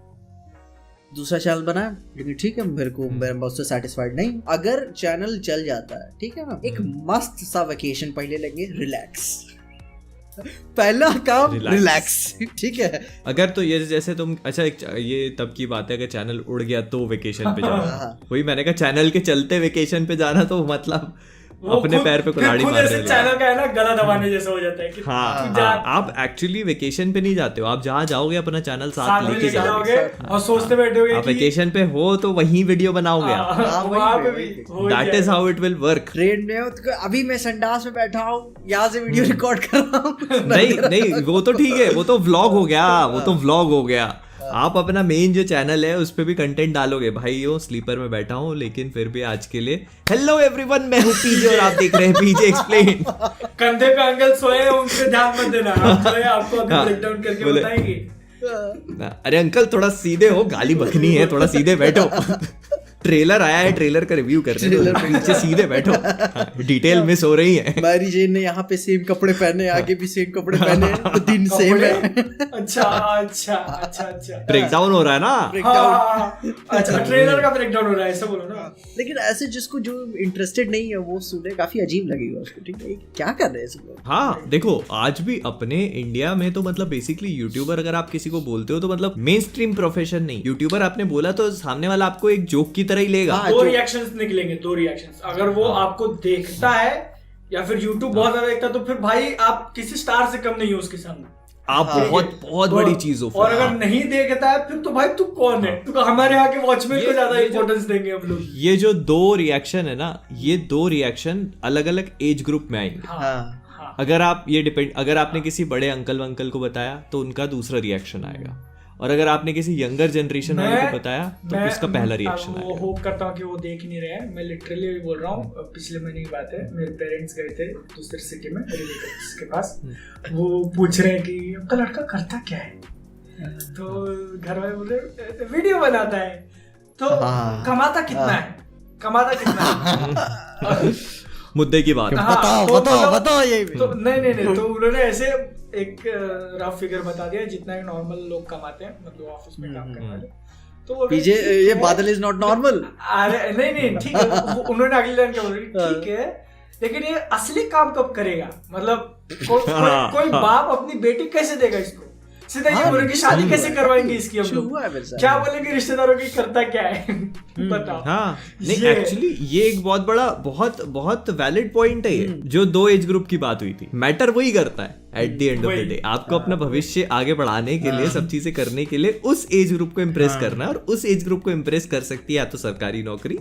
दूसरा चैनल बनाया, लेकिन ठीक है मेरे को, मैं उससे सेटिस्फाइड नहीं। अगर चैनल चल जाता है, ठीक है ना, एक मस्त सा वेकेशन पहले लेंगे, रिलैक्स, पहला काम रिलैक्स, ठीक है। अगर तो ये जैसे तुम, अच्छा ये तब की बात है, अगर चैनल उड़ गया तो वेकेशन पे जाना, वही मैंने कहा चैनल के चलते वेकेशन पे जाना तो मतलब अपने पैर पे कुल्हाड़ी मार रहे हो। चैनल का है ना गला दबाने जैसा हो जाता है कि आप एक्चुअली वेकेशन पे नहीं जाते हो, आप जहाँ जाओगे अपना चैनल साथ लेके जाओगे और सोचते बैठोगे आप वेकेशन पे हो तो वहीं वीडियो बनाओगे, that is how it will work. Train में हो तो अभी मैं संडास में बैठा हूँ, यहाँ से वीडियो रिकॉर्ड कर रहा हूँ, नहीं वो तो ठीक है, वो तो व्लॉग हो गया, वो तो व्लॉग हो गया। आप अपना मेन जो चैनल है उस पे भी कंटेंट डालोगे, भाई वो स्लीपर में बैठा हूँ लेकिन फिर भी आज के लिए हेलो एवरीवन, मैं हूँ पीजे और आप देख रहे हैं पीजे एक्सप्लेन। कंधे पे अंकल सोए हैं, उनसे ध्यान मत देना, आपको अभी ब्रेकडाउन करके बताएंगे। अरे अंकल थोड़ा सीधे हो, गाली बकनी है, थोड़ा सीधे बैठो। ट्रेलर आया है, ट्रेलर का रिव्यू कर रहे हैं, पीछे सीधे बैठो, डिटेल मिस हो रही है। मैरी जेन ने यहाँ पे सेम कपड़े पहने, आगे भी सेम कपड़े पहने, तो दिन सेम है। अच्छा ब्रेकडाउन हो रहा है ना, अच्छा ट्रेलर का ब्रेकडाउन हो रहा है, ऐसा बोलो ना। लेकिन ऐसे जिसको जो इंटरेस्टेड नहीं है वो सुने, काफी अजीब लगेगा उसको, ठीक है, क्या कर रहे हैं सब लोग। हाँ देखो, आज भी अपने इंडिया में तो मतलब बेसिकली यूट्यूबर अगर आप किसी को बोलते हो तो मतलब मेन स्ट्रीम प्रोफेशन नहीं, यूट्यूबर आपने बोला तो सामने वाला आपको एक जोक की तरह ही लेगा। दो रिएक्शंस निकलेंगे, 2 रिएक्शंस। अगर वो आपको देखता है या फिर YouTube बहुत ज्यादा देखता है तो फिर भाई आप किसी स्टार से कम नहीं हो उसके सामने, आप बहुत बड़ी चीज हो। और अगर नहीं देखता है फिर तो भाई तू कौन है, तो हमारे यहाँ के वॉचमैन को ज्यादा इंपॉर्टेंस देंगे हम लोग। ये जो 2 रिएक्शन है ना, ये 2 रिएक्शन अलग अलग एज ग्रुप में आएंगे। अगर आप ये डिपेंड, अगर आपने किसी बड़े अंकल को बताया तो उनका दूसरा रिएक्शन आएगा, और अगर आपने किसी यंगर जनरेशन वाले को बताया तो उसका पहला रिएक्शन आएगा। वो होप करता हूँ कि वो देख नहीं रहे हैं, मैं लिटरली बोल रहा हूँ। पिछले महीने की बात है, मेरे पेरेंट्स गए थे दूसरे सिटी में रिलेटिव्स के पास, वो पूछ रहे हैं कि आपका लड़का करता क्या है, तो घर वाले बोल रहे वीडियो बनाता है, तो कमाता कितना है मुद्दे की बात। बताओ ये तो नहीं तो उन्होंने ऐसे एक रफ फिगर बता दिया जितना एक नॉर्मल लोग कमाते हैं, मतलब ऑफिस में काम करने वाले। तो पीछे ये बादल इज नॉट नॉर्मल। अरे नहीं ठीक है, उन्होंने अगली लाइन क्या बोली, ठीक है लेकिन ये असली काम कब करेगा, मतलब कोई बाप अपनी बेटी कैसे देगा इसको, सीधा ये बोले कि शादी कैसे करवाएंगे इसकी, हम लोग क्या बोलेंगे रिश्तेदारों की, करता क्या है बताओ। हाँ नहीं एक्चुअली ये एक बहुत वैलिड पॉइंट है ये, जो 2 एज ग्रुप की बात हुई थी, मैटर वही करता है at the end of the day. आपको अपना भविष्य आगे बढ़ाने के लिए, सब चीजें करने के लिए उस एज ग्रुप को इम्प्रेस करना है, और उस एज ग्रुप को इम्प्रेस कर सकती है या तो सरकारी नौकरी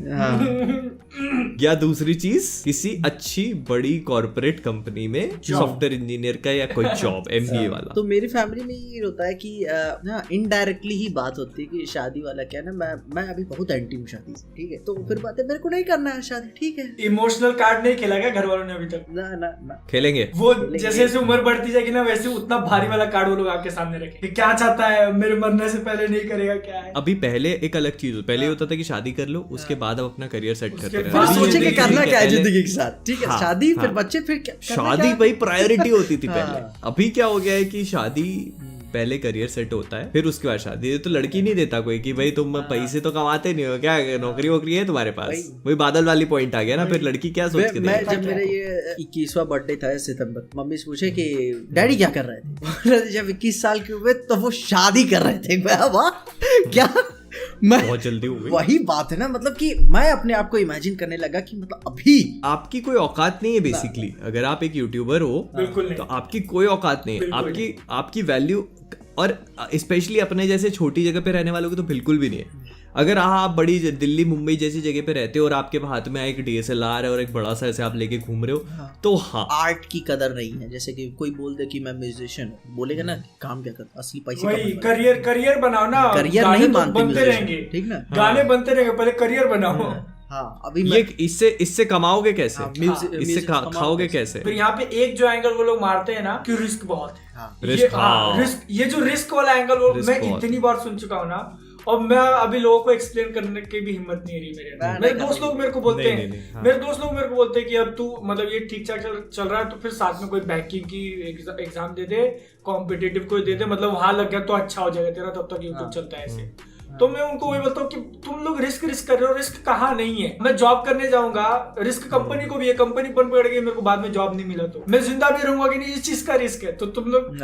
या दूसरी चीज किसी अच्छी बड़ी कॉर्पोरेट कंपनी में सॉफ्टवेयर इंजीनियर का या कोई जॉब, MBA वाला। तो मेरी फैमिली में ये होता है कि ना इनडायरेक्टली ही बात होती है कि शादी वाला क्या ना, मैं अभी बहुत एंटी हूँ शादी से, ठीक है, तो फिर बात है मेरे को नहीं करना है शादी, ठीक है। इमोशनल कार्ड नहीं खेला क्या घर वालों ने अभी तक? ना ना ना खेलेंगे वो जैसे जैसे उम्र बढ़ती जाएगी ना वैसे उतना भारी वाला कार्ड वो लोग आपके सामने रखे, क्या चाहता है, मेरे मरने से पहले नहीं करेगा, क्या है। अभी पहले एक अलग चीज, पहले होता था कि शादी कर लो उसके बाद आप अपना करियर सेट करते फिर रहे। सोचे कि करना क्या है जिंदगी के साथ, ठीक है, हाँ, शादी फिर हाँ। बच्चे, फिर क्या शादी भाई प्रायोरिटी होती थी हाँ। पहले। अभी क्या हो गया है कि शादी पहले करियर सेट होता है फिर उसके बाद शादी। ये तो लड़की नहीं देता कोई कि भाई तुम पैसे तो कमाते नहीं हो क्या, नौकरी वोकरी है तुम्हारे पास, वही बादल वाली पॉइंट आ गया ना। फिर लड़की क्या सोच के मैं जब मेरा ये 21वां बर्थडे था सितंबर, मम्मी से पूछे कि डैडी क्या कर रहे थे, जब 21 साल के हुए तो वो शादी कर रहे थे। वाह क्या, मैं बहुत जल्दी हो गई। वही बात है ना, मतलब कि मैं अपने आप को इमेजिन करने लगा कि मतलब अभी आपकी कोई औकात नहीं है बेसिकली। अगर आप एक यूट्यूबर हो बिल्कुल नहीं, तो आपकी कोई औकात नहीं है, आपकी वैल्यू, और स्पेशली अपने जैसे छोटी जगह पे रहने वालों की तो बिल्कुल भी नहीं है। अगर आप बड़ी दिल्ली मुंबई जैसी जगह पे रहते हो और आपके हाथ में एक DSLR है और एक बड़ा सा ऐसे आप लेके घूम रहे हो, तो हाँ आर्ट की कदर नहीं है। जैसे कि कोई बोल दे कि मैं म्यूजिशियन हूँ, बोलेगा ना काम क्या करता, असली पैसे वही करियर बनाओ ना, करियर नहीं मानते, बनते रहेंगे, ठीक ना, गाने बनते रहेंगे, पहले करियर बनाओ। हाँ अभी ये इससे कमाओगे कैसे, इससे खाओगे कैसे? फिर यहाँ पे एक जो एंगल वो लोग मारते हैं ना कि रिस्क बहुत है, रिस्क, ये जो रिस्क वाला एंगल मैं इतनी बार सुन चुका हूँ ना, और मैं अभी लोगों को एक्सप्लेन करने की भी हिम्मत नहीं रही मेरे दोस्त लोग मेरे को बोलते हैं, मेरे दोस्त लोग मेरे को बोलते हैं कि अब तू मतलब ये ठीक ठाक चल रहा है तो फिर साथ में कोई बैंकिंग की एग्जाम दे दे, कॉम्पिटिटिव कोई दे दे, मतलब वहां लग गया तो अच्छा हो जाएगा तेरा, तब तक यूट्यूब चलता है ऐसे। तो मैं उनको वही बोलता हूँ कि तुम लोग रिस्क कर रहे हो, रिस्क कहाँ नहीं है। मैं जॉब करने जाऊंगा, रिस्क कंपनी को भी है, कंपनी बंद पड़ गई, मेरे को बाद में जॉब नहीं मिला तो मैं जिंदा भी रहूंगा कि नहीं, इस चीज का रिस्क है। तो तुम लोग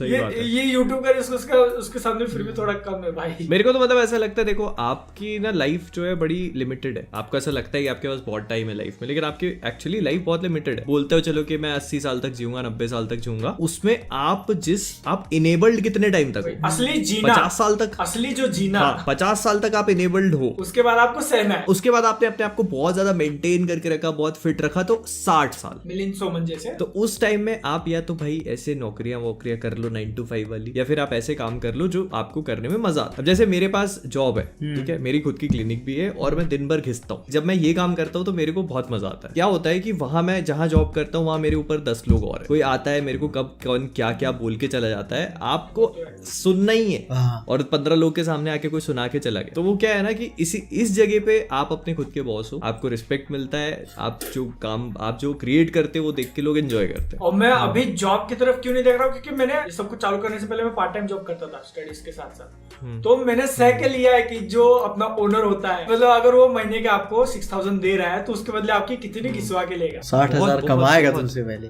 ये यूट्यूब का रिस्क उसके सामने फिर भी थोड़ा कम है भाई। मेरे को तो मतलब ऐसा लगता है, देखो आपकी ना लाइफ जो है बड़ी लिमिटेड है। आपको ऐसा लगता है कि आपके पास बहुत टाइम है लाइफ में, लेकिन आपकी एक्चुअली लाइफ बहुत लिमिटेड है। बोलते हो चलो कि मैं 80 साल तक जीऊंगा, 90 साल तक जीऊंगा, उसमें आप इनेबल्ड कितने टाइम तक, असली जीना 50 साल तक, असली जो जीना 50 साल तक आप इनेबल्ड हो, उसके बाद आपको सहना है, उसके बाद आपने अपने आप को बहुत ज्यादा मेंटेन करके रखा, बहुत फिट रखा, तो 60 साल मिलिंद सोमन जैसे। तो उस टाइम में आप या तो भाई ऐसे नौकरियां वोकरियां कर लो 9 to 5 वाली, या फिर आप ऐसे काम कर लो जो आपको करने में मजा आता है। जैसे मेरे पास जॉब है, ठीक है, मेरी खुद की क्लिनिक भी है और मैं दिन भर घिसता हूँ। जब मैं ये काम करता हूँ तो मेरे को बहुत मजा आता है। क्या होता है कि वहां मैं जहां जॉब करता हूँ वहां मेरे ऊपर 10 लोग और है, कोई आता है मेरे को कब कौन क्या क्या बोल के चला जाता है, आपको सुनना ही है, और 15 लोग के सामने आके कोई सुना के चला गया। तो वो क्या है ना कि इस जगह पे आप अपने खुद के बॉस हो, आपको रिस्पेक्ट मिलता है, आप जो क्रिएट करते हो वो देख के लोग एंजॉय करते हैं। और मैं अभी जॉब की तरफ क्यों नहीं देख रहा हूँ, क्योंकि मैंने सब कुछ चालू करने से पहले मैं पार्ट टाइम जॉब करता था स्टडीज के साथ साथ। तो मैंने सह के लिया है कि जो अपना ओनर होता है, मतलब अगर वो महीने के आपको 6000 दे रहा है तो उसके बदले आपकी कितनी घिसवा के लेगा, 60,000 कमाएगा तुमसे पहले।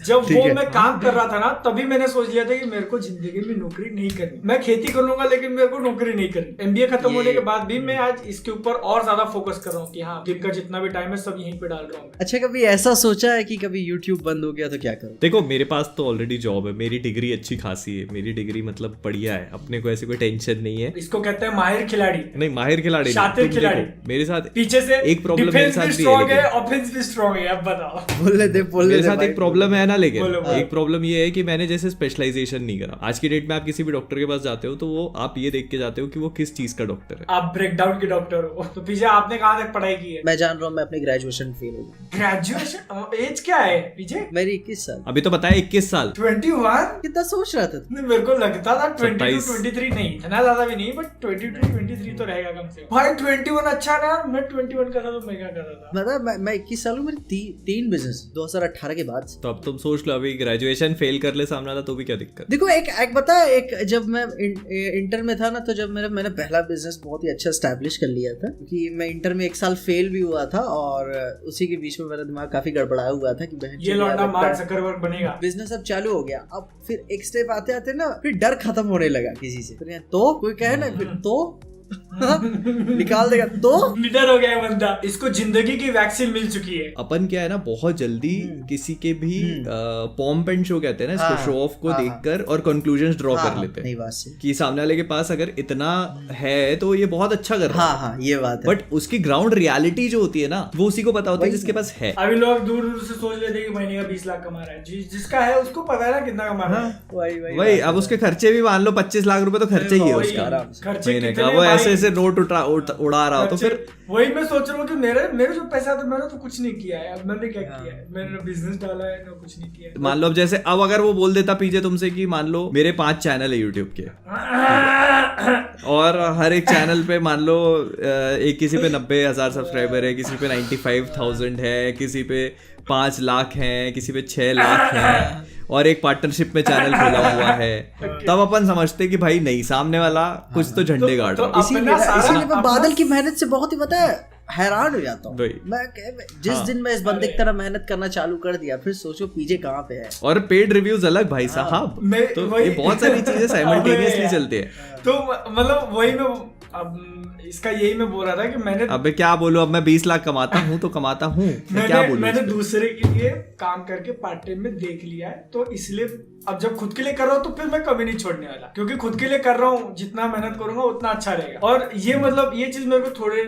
जब वो मैं काम कर रहा था ना तभी मैंने सोच लिया था कि मेरे को जिंदगी में नौकरी नहीं करनी, मैं खेती कर लूंगा लेकिन मेरे को नौकरी नहीं करनी। MBA खत्म होने के बाद भी मैं आज इसके ऊपर और ज्यादा फोकस कर रहा हूँ कि हाँ दिन का जितना भी टाइम है सब यहीं पे डाल रहा हूँ। अच्छा कभी ऐसा सोचा है कि कभी YouTube बंद हो गया तो क्या करो? देखो मेरे पास तो ऑलरेडी जॉब है, मेरी डिग्री अच्छी खासी है, मेरी डिग्री मतलब बढ़िया है, अपने को ऐसे कोई टेंशन नहीं है। इसको कहते हैं माहिर खिलाड़ी। नहीं माहिर खिलाड़ी, शातिर खिलाड़ी। मेरे साथ पीछे से एक प्रॉब्लम मेरे साथ भी है, ऑफेंस भी स्ट्रांग है। अब बताओ, बोलने दे मेरे साथ एक प्रॉब्लम है ना, लेकिन एक प्रॉब्लम ये है कि मैंने जैसे स्पेशलाइजेशन नहीं करा। आज की डेट में आप किसी भी डॉक्टर के पास जाते हो तो वो आप ये देख के जाते हो कि वो किस चीज का डॉक्टर है। आप ब्रेकडाउन के डॉक्टर हो तो पीछे आपने कहाँ तक पढ़ाई की है? मैं जान रहा हूँ मैं अपनी ग्रेजुएशन फेल हो गया। ग्रेजुएशन एज क्या है पीछे? मेरी 21 साल। अभी तो बताया 21 साल। 21 कितना सोच रहा था? मेरे को लगता था 22 23 नहीं, इतना ज्यादा भी नहीं, बट 22 23 तो रहेगा कम से कम। भाई 21 अच्छा ना, मैं 21 का था तो मैं क्या कर रहा था? मतलब मैं 21 साल हूँ, मेरी 3 बिजनेस 2018 के बाद। तो अब तुम सोच लो, अभी ग्रेजुएशन फेल कर ले सामने वाला तो भी क्या दिक्कत। देखो एक बता, एक जब मैं इंटर में था ना तो जब मैंने पहला बिजनेस बहुत ही अच्छा स्टैब्लिश कर लिया था, क्योंकि मैं इंटर में 1 साल फेल भी हुआ था और उसी के बीच में मेरा दिमाग काफी गड़बड़ाया हुआ था कि ये लौंडा मार्क ज़करबर्ग बनेगा। बिजनेस अब चालू हो गया, अब फिर एक स्टेप आते आते ना फिर डर खत्म होने लगा किसी से, तो कोई कहे ना फिर तो निकाल देगा, तो लीडर हो गया है बंदा। इसको जिंदगी की वैक्सीन मिल चुकी है। अपन क्या है ना, बहुत जल्दी किसी के भी पॉम्प एंड शो कहते हैं ना इसको, शो ऑफ को देखकर और कंक्लूजन्स ड्रॉ कर लेते हैं कि सामने वाले के पास अगर इतना है तो ये बहुत अच्छा कर रहा है। ये बात है, बट उसकी ग्राउंड रियलिटी जो होती है ना वो उसी को पता होता है जिसके पास है। अभी लोग दूर दूर से सोच लेते हैं कि महीने का 20 लाख कमा रहा है, जिसका है उसको पता है ना कितना कमा रहा है। वही अब उसके खर्चे भी मान लो 25 लाख रुपए तो खर्चे ही है उसका महीने का, वो ऐसे ऐसे नोट उड़ा रहा हो तो फिर वही मैं सोच रहा हूँ कि मेरे जो पैसा था मैंने तो कुछ नहीं किया है, अब मैंने क्या किया है, मैंने बिजनेस डाला है ना, कुछ नहीं किया है। मान लो अब जैसे अब अगर वो बोल देता पीछे तुमसे कि मान लो मेरे 5 चैनल है यूट्यूब के और हर एक चैनल पे मान लो एक किसी पे 90,000 सब्सक्राइबर है, किसी पे 95,000 है, किसी पे 5 लाख हैं, किसी पे 6 लाख हैं और एक पार्टनरशिप में चैनल खोला हुआ है, तब अपन समझते कि भाई नहीं सामने वाला कुछ तो झंडे गाड़ रहा है। इसीलिए मैं बादल की मेहनत से बहुत ही पता है हैरान हो जाता हूँ मैं। जिस दिन मैं इस बंदे की तरह मेहनत करना चालू कर दिया, फिर सोचो पीजे कहाँ पे है। और पेड रिव्यूज अलग भाई साहब, तो ये बहुत सारी चीजें साइमल्टेनियसली चलती है। तो मतलब वही मैं अब इसका यही मैं बोल रहा था कि मैंने अबे क्या बोलूं, अब मैं 20 लाख कमाता हूँ तो कमाता हूँ, क्या बोलूं। मैंने दूसरे के लिए काम करके पार्ट टाइम में देख लिया है, तो इसलिए अब जब खुद के लिए कर रहा हूँ तो फिर मैं कभी नहीं छोड़ने वाला, क्योंकि खुद के लिए कर रहा हूँ, जितना मेहनत करूंगा उतना अच्छा रहेगा। और ये मतलब ये चीज मेरे को थोड़े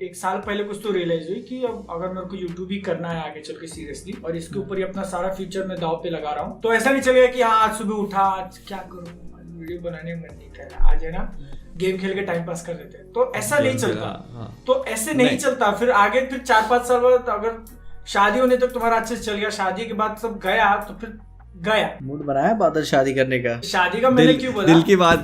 1 साल पहले कुछ तो रियलाइज हुई कि अब अगर मेरे को यूट्यूब ही करना है आगे चल के सीरियसली, और इसके ऊपर ही अपना सारा फ्यूचर में दाव पे लगा रहा हूँ, तो ऐसा नहीं चलेगा कि हाँ आज सुबह उठा आज क्या करूँ, वीडियो बनाने में मन नहीं कर रहा, आज है ना गेम खेल के टाइम पास कर देते हैं, तो ऐसा नहीं चलता। तो ऐसे नहीं चलता। फिर आगे फिर 4-5 साल बाद अगर शादी होने तक तुम्हारा अच्छे से चल गया, शादी के बाद सब गया तो फिर गया। मूड बनाया बादल शादी करने का? शादी का मैंने क्यों बोला? दिल की बात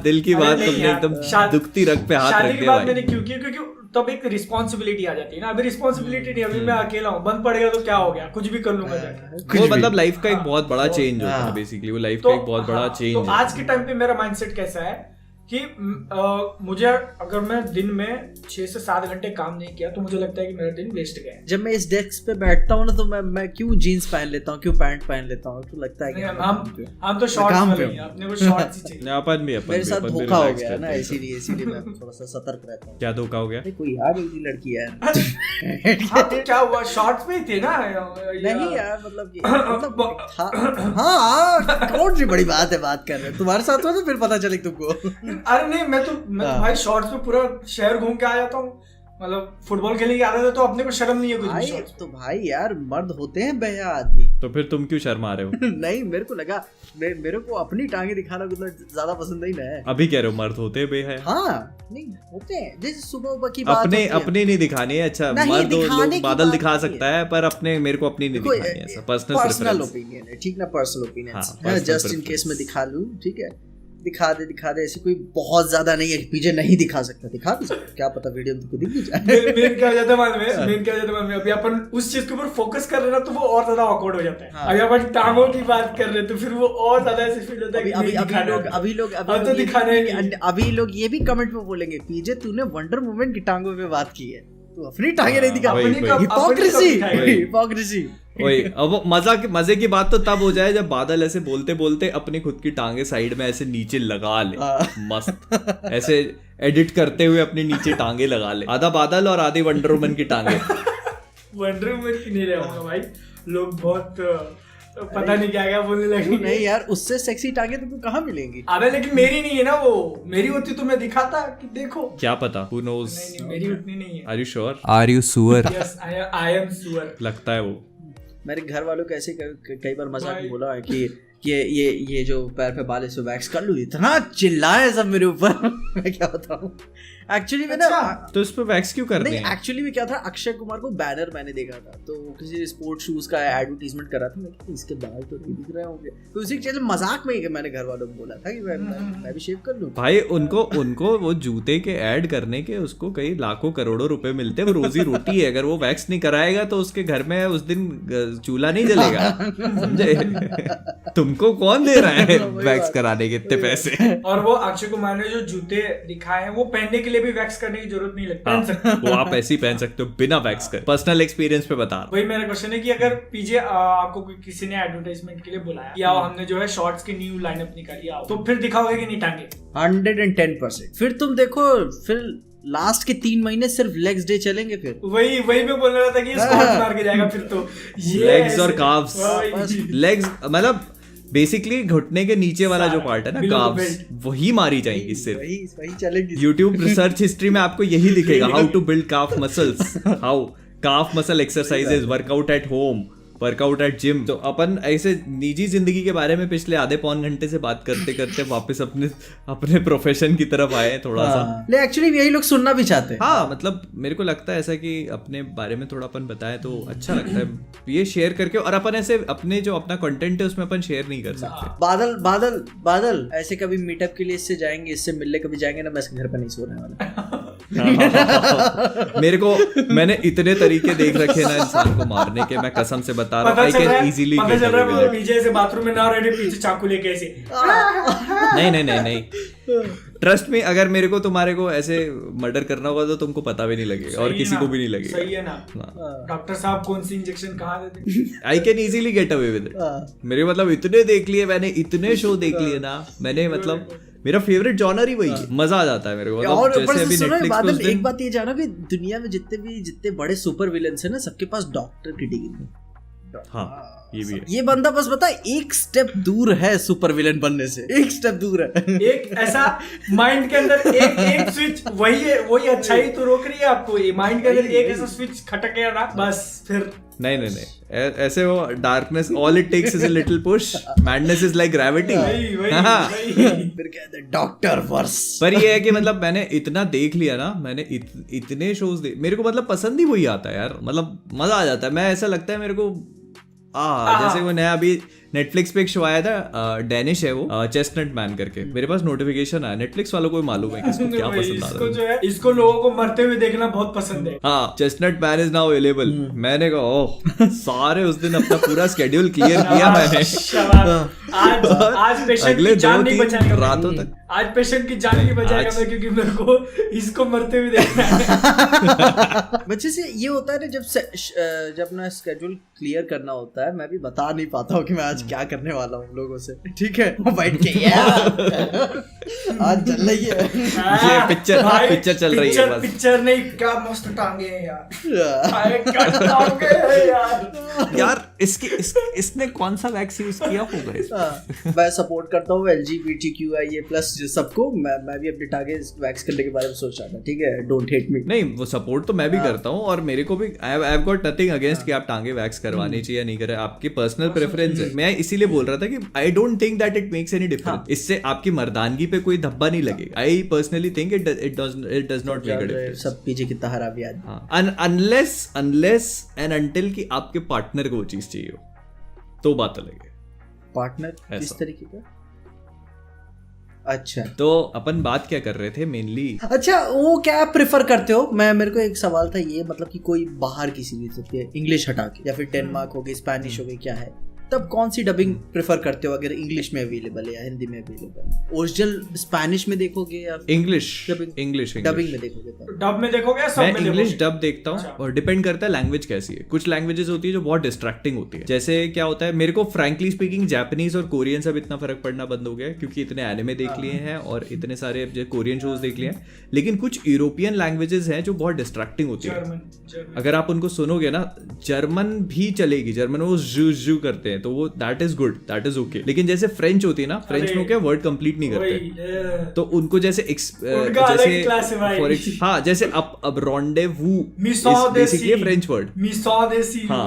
तुमने एकदम दुखती रग पे हाथ रख दिया। शादी की बात मैंने क्यों की? क्योंकि तब एक रिस्पॉन्सिबिलिटी आ जाती है ना। अभी रिस्पॉन्सिबिलिटी नहीं, अभी मैं अकेला हूँ, बंद पड़ेगा तो क्या हो गया, कुछ भी कर लूंगा जाके। वो मतलब लाइफ का एक बहुत बड़ा चेंज होता है बेसिकली, वो लाइफ का एक बहुत बड़ा चेंज। तो आज के टाइम पे मेरा माइंडसेट कैसा है कि मुझे अगर मैं दिन में 6 से 7 घंटे काम नहीं किया तो मुझे लगता है कि मेरा दिन वेस्ट गया। जब मैं इस डेस्क पे बैठता हूँ ना तो मैं क्यों जीन्स पहन लेता हूँ, क्यों पैंट पहन लेता हूँ, तो लगता है कि हम तो शॉर्ट्स में हैं, अपने को शॉर्ट्स ही चाहिए। अपन भी मेरे साथ धोखा हो गया ना, इसीलिए मैं थोड़ा सा सतर्क रहता हूँ। क्या धोखा हो गया? कोई यार एक लड़की है क्या हुआ, शॉर्ट्स में ही थे ना? नहीं यार मतलब हाँ कौन सी बड़ी बात है, बात कर रहे हैं तुम्हारे साथ हो तो फिर पता चले तुमको। अरे नहीं, मैं तो भाई शॉर्ट्स में पूरा शहर घूम के आ जाता हूँ, मतलब फुटबॉल खेलने की आदत है तो अपने को शर्म नहीं है कुछ भी। तो भाई यार मर्द होते हैं बेहया आदमी, तो फिर तुम क्यों शर्मा रहे हो? नहीं मेरे को लगा मेरे को अपनी टांगे दिखाना उतना ज्यादा पसंद नहीं है। अभी कह रहे हो मर्द होते हैं बेहया? हाँ नहीं होते हैं, जैसे सुबह की बात अपने नहीं दिखानी है। अच्छा मर्द लोग बादल दिखा सकता है पर अपने मेरे को अपनी नहीं दिखानी है, पर्सनल ओपिनियन है, ठीक ना, personal opinion just in case में दिखा लूं, ठीक है दिखा दे ऐसी कोई बहुत ज्यादा नहीं है, पीछे नहीं दिखा सकता, दिखा भी सकता, क्या पता वीडियो तुमको दिख भी जाए। मेन क्या हो जाता है मालूम है, अभी अपन उस चीज के ऊपर फोकस कर रहे हैं ना तो वो और ज्यादा ऑकवर्ड हो जाता है। अभी अपन टांगों की बात कर रहे हैं तो फिर वो और ज्यादा ऐसे फील होता है कि अभी लोग ये भी कमेंट में बोलेंगे पीजे तूने वंडर वुमन की टांगों पे बात की है, तू अपनी टांगे नहीं दिखा। हिपोक्रेसी। वही अब मजे की बात तो तब हो जाए जब बादल ऐसे बोलते बोलते अपनी खुद की टांगे साइड में ऐसे नीचे लगा ले, मस्त ऐसे एडिट करते हुए अपनी नीचे टांगे लगा ले, आधा बादल और आधी वंडर वुमन की टांगे। वंडर वुमन की नहीं रहूंगा भाई, लोग बहुत पता नहीं क्या बोलने लगे। नहीं यार उससे सेक्सी टांगे तुमको कहाँ मिलेंगी? अबे लेकिन मेरी नहीं है ना, वो मेरी होती तो मैं दिखाता कि देखो। क्या पता, who knows? नहीं मेरी उतनी नहीं है। Are you sure? Are you sure? Yes, I am sure। लगता है वो। मेरे घर वालों को ऐसे कई बार मजाक में बोला है कि ये जो पैर पे बाल से वैक्स कर लूं, इतना चिल्लाए सब मेरे ऊपर। मैं क्या बताऊं एक्चुअली में ना, तो इस पे वैक्स क्यों कर रहे हैं? एक्चुअली में क्या था, अक्षय कुमार को बैनर मैंने देखा था तो किसी स्पोर्ट्स शूज का एडवर्टाइजमेंट कर रहा था, मैं कि इसके बाल तो नहीं दिख रहे होंगे, तो उसी के मजाक में ही मैंने घर वालों को बोला था कि मैं भी शेव कर लूं। भाई उनको वो जूते के ऐड करने के उसको कई लाखों करोड़ों रुपए मिलते हैं, वो रोजी रोटी है। अगर वो वैक्स नहीं कराएगा तो उसके घर में उस दिन चूल्हा नहीं जलेगा, समझे? तुमको कौन दे रहा है वैक्स कराने के इतने पैसे? और वो अक्षय कुमार ने जो जूते दिखाए हैं वो पहनने के लिए भी वैक्स करने की जरूरत नहीं लगती, वो आप ऐसे ही पहन सकते हो बिना वैक्स कर। पर्सनल एक्सपीरियंस पे बता रहा। वही मेरा क्वेश्चन है कि अगर पीजे आपको किसी ने एडवर्टाइजमेंट के लिए बुलाया या हमने जो है शॉर्ट्स की न्यू लाइनअप निकाली तो फिर दिखाओगे कि नहीं टांगे? 110%। फिर तुम देखो, फिर लास्ट के 3 महीने सिर्फ लेग्स डे चलेंगे। फिर वही मैं बोल रहा था कि स्क्वाट्स मार के जाएगा फिर तो लेग्स और काफ्स। लेग्स मतलब बेसिकली घुटने के नीचे वाला जो पार्ट है ना, काफ्स, वही मारी जाएंगी सिर्फ, वही चलेगी। YouTube रिसर्च हिस्ट्री में आपको यही दिखेगा, how to build calf muscles, how calf muscle exercises, workout at home, workout at gym. तो अपन ऐसे निजी जिंदगी के बारे में पिछले आधे पौन घंटे से बात करते करते वापस अपने प्रोफेशन की तरफ आए थोड़ा सा। ले एक्चुअली यही लोग सुनना भी चाहते हैं। हाँ मतलब मेरे को लगता है ऐसा कि अपने बारे में थोड़ा अपन बताएं तो अच्छा लगता है ये शेयर करके। और अपन ऐसे अपने जो अपना कंटेंट है उसमें अपन शेयर नहीं कर सकते। बादल ऐसे कभी मीटअप के लिए इससे जाएंगे, इससे मिलने कभी जाएंगे ना, मैं इसके घर पर नहीं सोने वाला। मेरे को मैंने इतने तरीके देख रखे ना इंसान को मारने के, मैं कसम से बता रहा हूँ। आई कैन इजीली पता चल रहा है पीछे से बाथरूम में ना रहे, पीछे चाकू लेके ऐसे। नहीं ट्रस्ट में, अगर मेरे को तुम्हारे को ऐसे मर्डर करना होगा तो तुमको पता भी नहीं लगेगा और किसी को भी नहीं लगेगा। सही है ना? डॉक्टर साहब कौन सी इंजेक्शन कहाँ देते? I can easily get away with it. मेरे मतलब इतने देख लिए मैंने, इतने शो देख लिए ना मैंने, मतलब मेरा फेवरेट जॉनर ही वही है। मजा आ जाता है मेरे को। और जैसे अभी नेटफ्लिक्स पे एक बात ये जानो कि दुनिया में जितने बड़े सुपर विलेंस है ना, सबके पास डॉक्टर की डिग्री है। हाँ ये भी है। ये बंदा बस बता एक स्टेप दूर है सुपर विलेन बनने से, एक स्टेप दूर है। एक ऐसा माइंड के अंदर एक स्विच, वही है, वही अच्छाई तो रोक रही है आपको। ये माइंड के अंदर एक ऐसा स्विच खटक गया ना, बस फिर नहीं ऐसे वो darkness all it takes is a little push, madness is like gravity. फिर कहते हैं डॉक्टर वर्स। पर ये है कि मतलब मैंने इतना देख लिया ना, मैंने इतने शोज मेरे को मतलब पसंद ही वही आता है यार। मतलब मजा आ जाता है। मैं ऐसा लगता है मेरे को जैसे वो नया अभी नेटफ्लिक्स पे एक शो आया था, डेनिश है वो, चेस्टनट मैन करके। मेरे पास नोटिफिकेशन आया, नेटफ्लिक्स वालों को भी मालूम है किसको क्या पसंद आता है। जो है इसको लोगों को मरते हुए देखना बहुत पसंद है। हाँ, chestnut man is now available. मैंने कहा ओह, सारे उस दिन अपना पूरा स्केड्यूल क्लियर किया मैंने। आज पेशेंट की जान नहीं बचाएगा रातों तक, आज पेशेंट की जान नहीं बचाएगा मैं, क्योंकि मेरे को इसको मरते हुए देखना है। बच्चे से ये होता है ना, जब ना स्केड्यूल क्लियर करना होता है, मैं भी बता नहीं पाता हूँ कि मैं आज क्या करने वाला हूँ लोगों से। ठीक है, वो बैठ के आज चल रही है ये पिक्चर चल रही है बस। पिक्चर नहीं, क्या मस्त टांगे हैं यार। क्या टांगे हैं यार। इसने कौन सा वैक्स यूज किया होगा? मैं सपोर्ट करता हूँ LGBTQIA+ सबको। मैं भी अपने टांगे वैक्स करने के बारे में सोच रहा था। ठीक है, डोंट हेट मी। नहीं, वो सपोर्ट तो मैं भी करता हूँ, और मेरे को भी I have got nothing against कि आप टांगे वैक्स करवानी चाहिए या नहीं करे, आपकी पर्सनल प्रेफरेंस है। मैं इसीलिए बोल रहा था कि I don't think that it makes any difference. इससे आपकी मर्दानगी पे कोई धब्बा नहीं लगेगा। I personally think it does not make a difference. सब पीछे कितना हरा भी आदमी। हां, अनलेस एंड अनटिल कि आपके पार्टनर को वो चीज चाहिए हो, तो बात अलग है। पार्टनर किस तरीके का? अच्छा, तो अपन बात क्या कर रहे थे मेनली? अच्छा, वो क्या प्रेफर करते हो? मेरे को एक सवाल था ये, मतलब कि कोई बाहर की सीरीज होती है इंग्लिश हटा के, या फिर डेनमार्क हो गई, स्पेनिश हो गई, क्या है, तब कौन सी डबिंग प्रेफर करते हो? अगर इंग्लिश में अवेलेबल है या हिंदी में अवेलेबल? ओरिजिनल स्पेनिश में देखोगे या इंग्लिश डबिंग में देखोगे? डब में देखोगे या सब में देखोगे? इंग्लिश डब देखता हूँ, और डिपेंड करता है लैंग्वेज कैसी है। कुछ लैंग्वेजेस होती है जो बहुत डिस्ट्रैक्टिंग होती है। जैसे क्या होता है, मेरे को फ्रैंकली स्पीकिंग जापानीज और कोरियन से अब इतना फर्क पड़ना बंद हो गया है, क्योंकि इतने एनिमे देख लिए हैं और इतने सारे कोरियन शोज देख लिए हैं। लेकिन कुछ यूरोपियन लैंग्वेजेस हैं जो बहुत डिस्ट्रैक्टिंग होती है। अगर आप उनको सुनोगे ना, जर्मन भी चलेगी, जर्मन वो जू करते हैं, तो वो that is good, that is okay. लेकिन जैसे फ्रेंच होती है ना, फ्रेंच में क्या वर्ड कंप्लीट नहीं करते, तो उनको जैसे हाँ, जैसे अब रॉन्डेवू बेसिकली फ्रेंच वर्ड,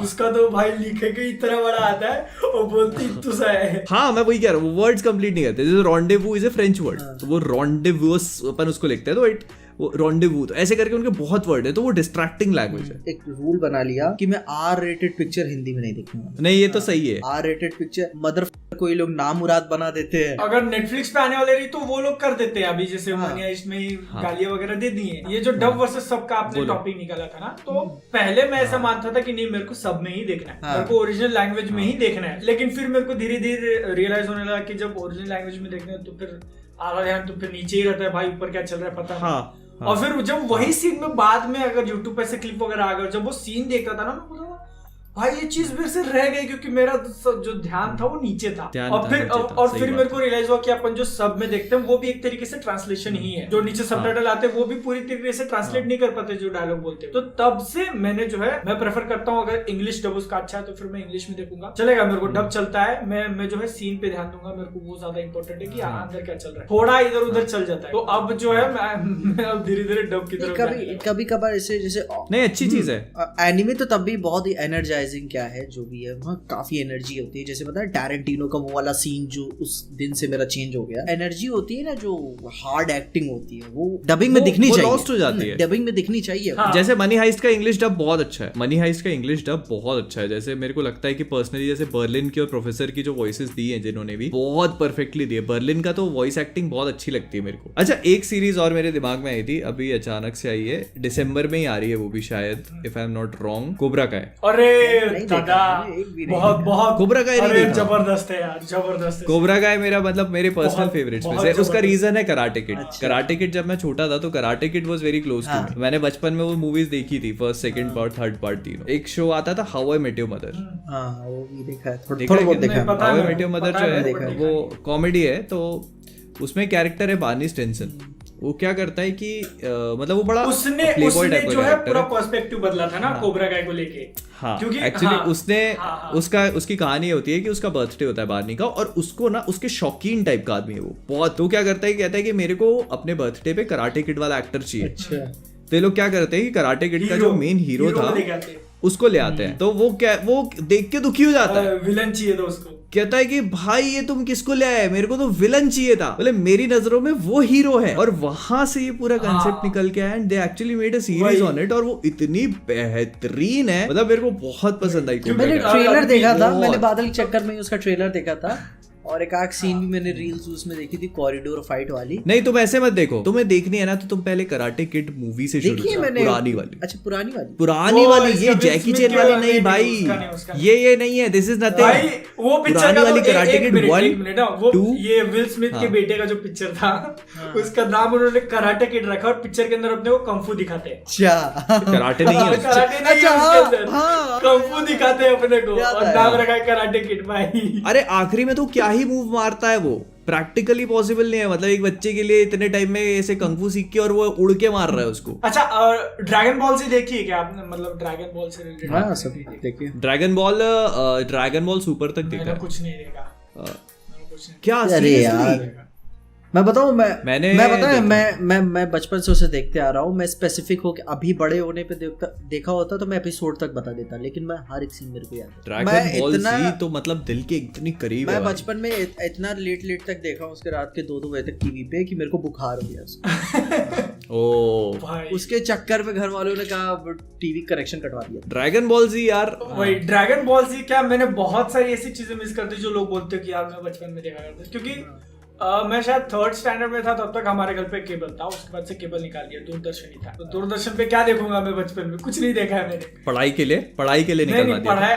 उसका तो भाई लिखे के इतना बड़ा आता है और बोलती तो है। हाँ, मैं वही कह रहा हूँ, वो वर्ड्स कंप्लीट नहीं करते। जैसे rendezvous is a French word, तो वो रॉन्डेवूस अपन उसको लिखते हैं, तो इट वो रॉन्डेवू, तो ऐसे करके उनके बहुत वर्ड है, तो वो डिस्ट्रैक्टिंग लैंग्वेज है। एक रूल बना लिया कि मैं R-rated पिक्चर हिंदी में नहीं देखूंगा। नहीं, ये तो सही है। R-rated पिक्चर मदर कोई लोग नाम मुराद बना देते हैं। अगर नेटफ्लिक्स पे आने वाले रही तो वो लोग कर देते हैं। अभी जैसे इसमें गालियां वगैरह दे दी है। ये जो डब वर्सेस सब का आपने टॉपिक निकाला था ना, तो पहले मैं ऐसा मानता था कि नहीं, मेरे को सब में ही देखना है, मेरे को ओरिजिनल लैंग्वेज में ही देखना है। लेकिन फिर मेरे को धीरे धीरे रियलाइज होने लगा कि जब ओरिजिनल लैंग्वेज में देखना है तो फिर आधा ध्यान तो फिर नीचे ही रहता है, भाई ऊपर क्या चल रहा है पता नहीं। और फिर जब वही सीन में बाद में अगर यूट्यूब पे से क्लिप वगैरह आ गया, जब वो सीन देखता था ना, मैं बोला भाई ये चीज मेरे से रह गई, क्योंकि मेरा जो ध्यान था वो नीचे था। और फिर मेरे को रियलाइज हुआ कि अपन जो सब में देखते हैं वो भी एक तरीके से ट्रांसलेशन ही है। जो नीचे सबटाइटल आते हैं वो भी पूरी तरीके से ट्रांसलेट नहीं कर पाते जो डायलॉग बोलते हैं। तो तब से मैंने जो है, मैं प्रेफर करता हूँ अगर इंग्लिश डब उसका अच्छा है तो फिर मैं इंग्लिश में देखूंगा, चलेगा। मेरे को डब चलता है, मैं जो है सीन पे ध्यान दूंगा, मेरे को वो ज्यादा इंपॉर्टेंट है कि अंदर क्या चल रहा है। थोड़ा इधर उधर चल जाता है, तो अब जो है मैं अब धीरे धीरे डब की तरफ। कभी कभार ऐसे जैसे नहीं, अच्छी चीज है। एनिमे तो तब भी बहुत ही एनर्जाइजिंग ड्रामेटाइजिंग क्या है जो भी है, वहाँ काफी एनर्जी होती है। जैसे पता है टैरेंटिनो का वो वाला सीन जो उस दिन से मेरा चेंज हो गया, एनर्जी होती है ना, जो हार्ड एक्टिंग होती है वो डबिंग में दिखनी चाहिए, लॉस्ट हो जाती है, डबिंग में दिखनी चाहिए। जैसे मनी हाइस्ट का इंग्लिश डब बहुत अच्छा है, मनी हाइस्ट का इंग्लिश डब बहुत अच्छा है। जैसे मेरे को लगता है कि पर्सनली जैसे बर्लिन की और प्रोफेसर की जो वॉइसेस दी हैं जिन्होंने भी बहुत परफेक्टली दी है। बर्लिन का तो वॉइस एक्टिंग बहुत अच्छी लगती है मेरे को। अच्छा, एक सीरीज और मेरे दिमाग में आई थी, अभी अचानक से आई है, दिसंबर में ही आ रही है वो भी शायद, if I am not wrong, cobra का है। अरे दादा, बहुत बहुत कोबरा का है, जबरदस्त है यार, जबरदस्त। कोबरा का है मेरा मतलब मेरे पर्सनल फेवरेट्स में से। उसका रीजन है कराटे किड। कराटे किड जब मैं छोटा था तो Karate Kid was very close to me. मैंने बचपन में वो मूवीज देखी थी, first second part third part तीनों। एक शो आता था How I Met Your Mother, वो भी देखा है, थोड़ा बहुत देखा है। How I Met Your Mother जो है वो कॉमेडी है, तो उसमें कैरेक्टर है बार्नी स्टिनसन। वो क्या करता है कि मतलब वो बड़ा उसने जो है पूरा पर्सपेक्टिव बदला था ना कोबरा गाय को लेके। हाँ, एक्चुअली उसने उसकी कहानी होती है कि उसका बर्थडे होता है बार्नी का, और उसको ना उसके शौकीन टाइप का आदमी है वो बहुत। तो क्या करता है, कहता है कि मेरे को अपने बर्थडे पे कराटे किड वाला एक्टर चाहिए। तो ये लोग क्या करते हैं कि कराटे किड का जो मेन हीरो था उसको ले आते हैं। तो वो देख के दुखी हो जाता है, विलन चाहिए था उसको। कहता है कि भाई ये तुम किसको ले आए, मेरे को तो विलन चाहिए था। बोले मेरी नजरों में वो हीरो है। और वहां से ये पूरा कंसेप्ट निकल के आया and they actually made a series on it, और वो इतनी बेहतरीन है, मतलब मेरे को बहुत पसंद आई। मैंने ट्रेलर देखा था, मैंने बादल के चक्कर में उसका ट्रेलर देखा था, और एक आख सीन भी मैंने रील्स उसमें देखी थी, कॉरिडोर फाइट वाली। नहीं, तुम ऐसे मत देखो, तुम्हें देखनी है ना तो तुम पहले कराटे किड मूवी से शुरू करो, पुरानी वाली। अच्छा, पुरानी वाली, ये जैकी चैन वाली नहीं भाई, ये नहीं है, दिस इज नथिंग। वो पिक्चर वाली कराटे किड 1 2, ये विल स्मिथ के बेटे का जो पिक्चर था उसका नाम उन्होंने कराटे किड रखा, और पिक्चर के अंदर अपने को कंफू दिखाते हैं। कराटे नहीं है, कराटे नहीं है उसके अंदर, कंफू दिखाते हैं अपने को, और नाम रखा है कराटे किड भाई। अरे आखिरी में तो क्या ही मूव मारता है वो, प्रैक्टिकली पॉसिबल नहीं है। मतलब एक बच्चे के लिए इतने टाइम में ऐसे कंफू सीख के और वो उड़ के मार रहा है उसको। अच्छा, और ड्रैगन बॉल से देखी है क्या आपने? मतलब ड्रैगन बॉल से रिलेटेड? हाँ, सब देखिए। ड्रैगन बॉल सुपर तक देखा, कुछ नहीं देखा। क्या? अरे यार मैं बताऊं, मैं बचपन से उसे देखते आ रहा हूँ। मैं स्पेसिफिक होके अभी बड़े होने पे देखा होता तो मैं एपिसोड तक बता देता, लेकिन मैं हर एक सीन मेरे को याद है। ड्रैगन बॉल ज़ी तो मतलब दिल के इतनी करीब है। मैं बचपन में इतना लेट तक देखा उसके, रात के 2-2 बजे तक टीवी पे, कि मेरे को बुखार हो गया उसको। उसके चक्कर में घर वालों ने कहा टीवी कनेक्शन कटवा दिया। ड्रैगन बॉल ज़ी यार, वही ड्रैगन बॉल ज़ी। क्या मैंने बहुत सारी ऐसी चीजें मिस करती जो लोग बोलते कि यार मैं बचपन में देखा करता, क्योंकि मैं शायद 3rd स्टैंडर्ड में था, तब तक हमारे घर पे केबल था। उसके बाद से केबल निकाल दिया, दूरदर्शन ही था। तो दूरदर्शन पे क्या देखूंगा मैं, बचपन में कुछ नहीं देखा है मैंने। पढ़ाई के लिए निकलवा दिया। पढ़ाई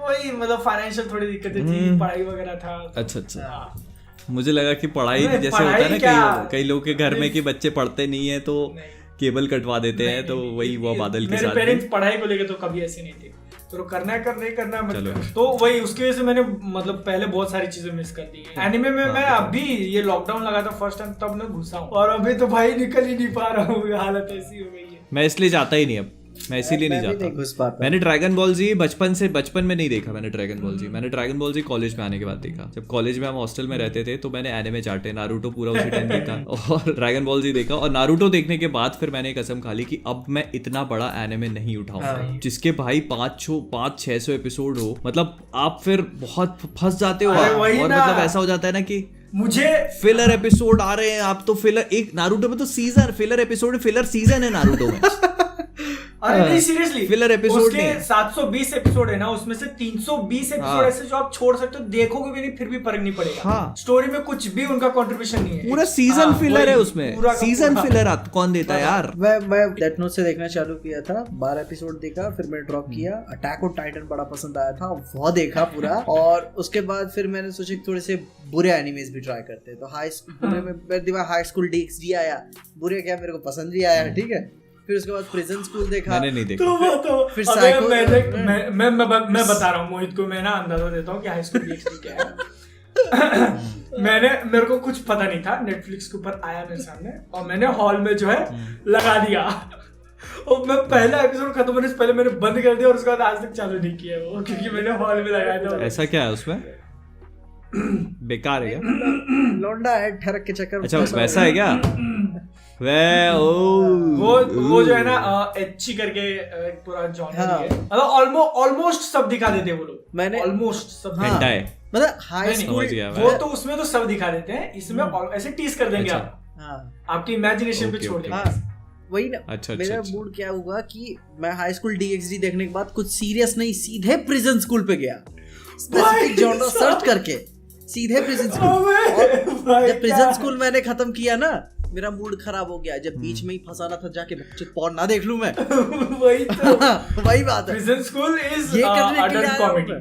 वही, मतलब फाइनेंशियल थोड़ी दिक्कतें थी, पढ़ाई वगैरह था। अच्छा, मुझे लगा कि पढ़ाई जैसे होता है ना कई लोग के घर में कि बच्चे पढ़ते नहीं है तो केबल कटवा देते हैं, तो वही वो बादल के साथ। मेरे पेरेंट्स पढ़ाई को लेकर तो कभी ऐसे नहीं थे, तो करना है कर, नहीं करना है। तो वही उसकी वजह से मैंने मतलब पहले बहुत सारी चीजें मिस कर दी है एनिमे में। मैं अभी ये लॉकडाउन लगा था फर्स्ट टाइम, तब मैं घुसा हूँ, और अभी तो भाई निकल ही नहीं पा रहा हूँ, हालत ऐसी हो गई है। मैं इसलिए जाता ही नहीं, अब मैं इसीलिए नहीं जाता। मैंने ड्रैगन बॉल जी बचपन में नहीं देखा। मैंने ड्रैगन बॉल जी कॉलेज में आने के बाद देखा। जब कॉलेज में हम हॉस्टल में रहते थे तो मैंने एनिमे चाटे, नारुतो पूरा उसी टाइम देखा और ड्रैगन बॉल जी देखा। और नारुतो देखने के बाद फिर मैंने कसम खा ली कि अब मैं इतना बड़ा एनिमे नहीं उठाऊंगा जिसके भाई 500-600 एपिसोड हो। मतलब आप फिर बहुत फंस जाते हो, और मतलब ऐसा हो जाता है ना कि मुझे फिलर एपिसोड आ रहे हैं। आप तो फिलर, एक नारुतो में तो season filler episode, filler season है नारुतो में। अरे नहीं, सीरियसली फिलर एपिसोड नहीं, 720 एपिसोड है ना, उसमें से 320 एपिसोड ऐसे जो आप छोड़ सकते हो, देखोगे भी नहीं, फिर भी फर्क नहीं पड़ेगा। स्टोरी में कुछ भी उनका कंट्रीब्यूशन नहीं है। पूरा सीजन फिलर है उसमें, सीजन फिलर कौन देता है यार। मैं डेथ नोट से देखना चालू किया था, 12 एपिसोड देखा, फिर मैं ड्रॉप किया। अटैक ऑन टाइटन बड़ा पसंद आया था, वो देखा पूरा। और उसके बाद फिर मैंने सोचा थोड़े से बुरे एनिमेज भी ट्राई करते हैं। तो हाई स्कूल DxD आया, बुरे क्या मेरे को पसंद भी आया, ठीक है। फिर उसके बाद प्रिजन स्कूल देखा, मैंने नहीं देखा। तो फिर साइको मैं बता रहा हूँ मोहित को, मैं ना अंदाजा देता हूँ कि हाई स्कूल DxD क्या है। मेरे को कुछ पता नहीं था, नेटफ्लिक्स के ऊपर आया मेरे सामने, और मैंने हॉल में जो है लगा दिया। और मैं पहला एपिसोड खत्म होने से पहले मैंने बंद कर दिया, और उसके बाद आज तक चालू नहीं किया वो, क्योंकि मैंने हॉल में लगाया था। ऐसा क्या है उसमें? बेकार है क्या? लौंडा है, ठरक के चक्कर। अच्छा, वैसा है क्या? वो जो है ना एची करके एक पूरा जॉनर है, मतलब ऑलमोस्ट सब दिखा देते हैं वो लोग, मैंने ऑलमोस्ट सब मतलब हाई स्कूल वो तो उसमें तो सब दिखा देते हैं, इसमें ऐसे टीज कर देंगे आप, आपकी इमेजिनेशन पे छोड़ देंगे। वही ना। मेरा मूड क्या हुआ कि मैं हाई स्कूल DxD देखने के बाद कुछ सीरियस नहीं, सीधे प्रिजन स्कूल पे गया, स्पेसिफिक जॉनर सर्च करके सीधे प्रिजन स्कूल। जब प्रिजन स्कूल मैंने खत्म किया ना, मेरा मूड खराब हो गया। जब बीच में ही फंसाना था जाके पॉर्न ना देख लूं मैं। वही तो वही बात है। Prison school is adult comedy,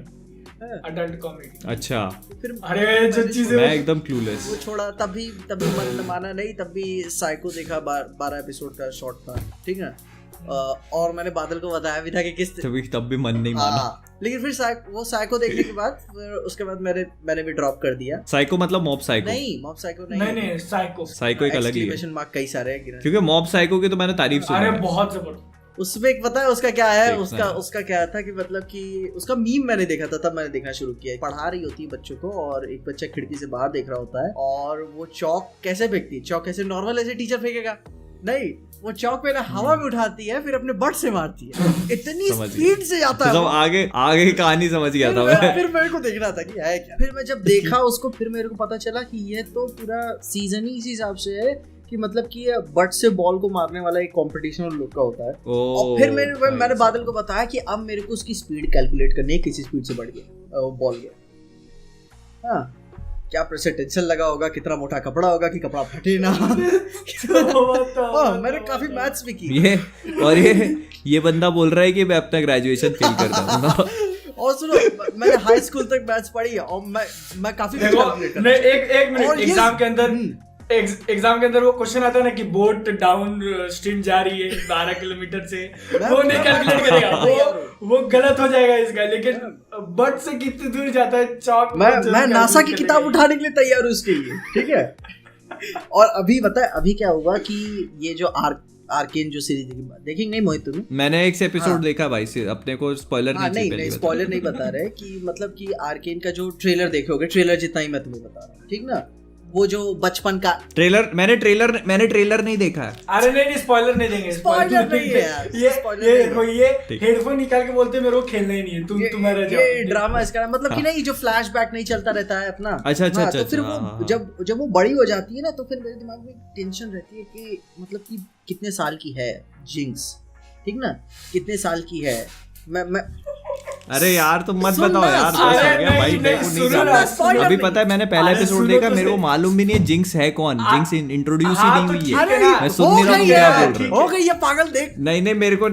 adult comedy. अच्छा, फिर अरे जो चीजें मैं एकदम क्लूलेस। वो छोड़ा, तभी मन माना नहीं, तभी साइको देखा, 12 एपिसोड का शॉर्ट था, ठीक है। और मैंने बादल को बताया भी था कि किस तब भी मन नहीं माना। लेकिन फिर वो साइको देखने के बाद फिर उसके बाद मैंने भी ड्रॉप कर दिया। साइको मतलब मॉब साइको? नहीं, मॉब साइको नहीं, साइको एक अलग ही है, मार्क कई सारे हैं, क्योंकि मॉब साइको की तो मैंने तारीफ सुनी है। अरे बहुत जबरदस्त। उसमें एक पता है उसका क्या है, उसका क्या था कि मतलब कि उसका मीम मैंने देखा था, तब मैंने देखना शुरू किया। पढ़ा रही होती है बच्चों को और एक बच्चा खिड़की से बाहर देख रहा होता है, और वो चौक कैसे फेंकती है, चौक ऐसे नॉर्मल ऐसे टीचर फेंकेगा नहीं, वो चौक पे ना हवा में उठाती है, फिर अपने बट से मारती है, इतनी स्पीड से जाता है। आगे की कहानी समझ गया था मैं। फिर मेरे को देखना था कि है क्या। फिर मैं जब देखा उसको, फिर मेरे को पता चला कि ये तो पूरा सीजन ही इस हिसाब से है कि मतलब कि बट से बॉल को मारने वाला एक कंपटीशन लोग का होता है। और फिर मैंने बादल को बताया कि अब मेरे को उसकी स्पीड कैलकुलेट करनी है, किसी स्पीड से बढ़ गया बॉल गया। हाँ, क्या प्रेशर टेंशन लगा होगा, कितना मोटा कपड़ा होगा कि कपड़ा फटे ना। मैंने काफी मैथ्स भी की। और ये बंदा बोल रहा है कि मैं अपना ग्रेजुएशन फेल करता हूँ। और सुनो, मैंने हाई स्कूल तक मैथ्स पढ़ी है और मैं काफी एक मिनट एग्जाम के अंदर वो क्वेश्चन आता है ना कि बोट डाउन स्ट्रीम जा रही है 12 किलोमीटर से, वो नहीं कैलकुलेट करेगा, वो गलत हो जाएगा इसका। लेकिन बट से कितनी दूर जाता है चौक, मैं नासा की किताब उठाने के लिए तैयार हूँ उसके लिए, ठीक है। और अभी बताए अभी क्या हुआ कि ये जो आर्केन जो सीरीज देखेंगे नहीं मोहित तुम्हें? मैंने एक एपिसोड देखा भाई से, अपने को स्पॉइलर नहीं स्पॉइलर नहीं बता रहे कि मतलब कि आर्केन का जो ट्रेलर देखोगे, ट्रेलर जितना ही मैं तुम्हें बता रहा हूँ, ठीक ना। वो जो बचपन का ट्रेलर मैंने ट्रेलर नहीं देखा है। अरे नहीं स्पॉइलर नहीं देंगे, स्पॉइलर नहीं है यार। ये हेडफोन निकाल के बोलते मेरे को खेलना ही नहीं है, तुम्हारा ये ड्रामा इसका मतलब कि नहीं, जो फ्लैशबैक नहीं चलता रहता है अपना। अच्छा। तो फिर वो जब वो बड़ी हो जाती है ना, तो फिर मेरे दिमाग में टेंशन रहती है कि मतलब कि कितने साल की है जिंक्स, ठीक ना, कितने साल की है। मैं अरे यार तुम मत बताओ यार, भाई नहीं जानता। अभी पता है मैंने पहला एपिसोड देखा, मेरे को मालूम भी नहीं है जिंक्स है कौन, जिंक्स इंट्रोड्यूस ही नहीं हुई है। मैं सुन नहीं रहा हूँ क्या बोल रहे हो गई ये पागल देख। नहीं मेरे को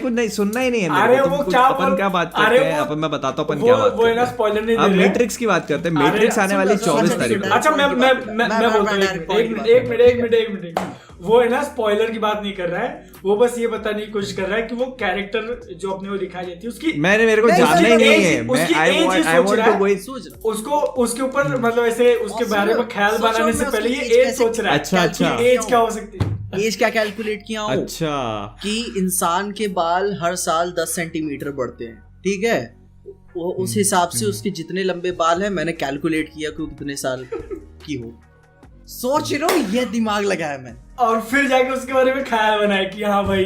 नहीं सुनना ही नहीं है मेरे को। अपन क्या बात करते हैं, अपन मैं बताता हूँ अपन क्या बात करते हैं। अब मैट्रिक्स की बात करते हैं, मैट्रिक्स आने वाली 24 तारीख को। अच्छा मैं बोलता हूँ, एक मिनट, वो है ना स्पॉइलर की बात नहीं कर रहा है, वो बस ये बताने की कोशिश कर रहा है कि वो कैरेक्टर जो अपने को दिखाई जाती है उसकी मेरे को जानना ही नहीं है। मैं आई वांट टू वही उसको उसके ऊपर मतलब ऐसे उसके बारे में ख्याल बनाने से पहले ये एज सोच रहा है। अच्छा एज क्या हो सकती है, एज क्या कैलकुलेट किया हूँ। अच्छा, कि इंसान के बाल हर साल 10 सेंटीमीटर बढ़ते हैं, ठीक है। वो उस हिसाब से उसके जितने लंबे बाल हैं मैंने कैलकुलेट किया कि कितने साल की हो। सोच रहा हूँ, ये दिमाग लगाया मैं, और फिर जाके उसके बारे में ख्याल बनाया कि हाँ भाई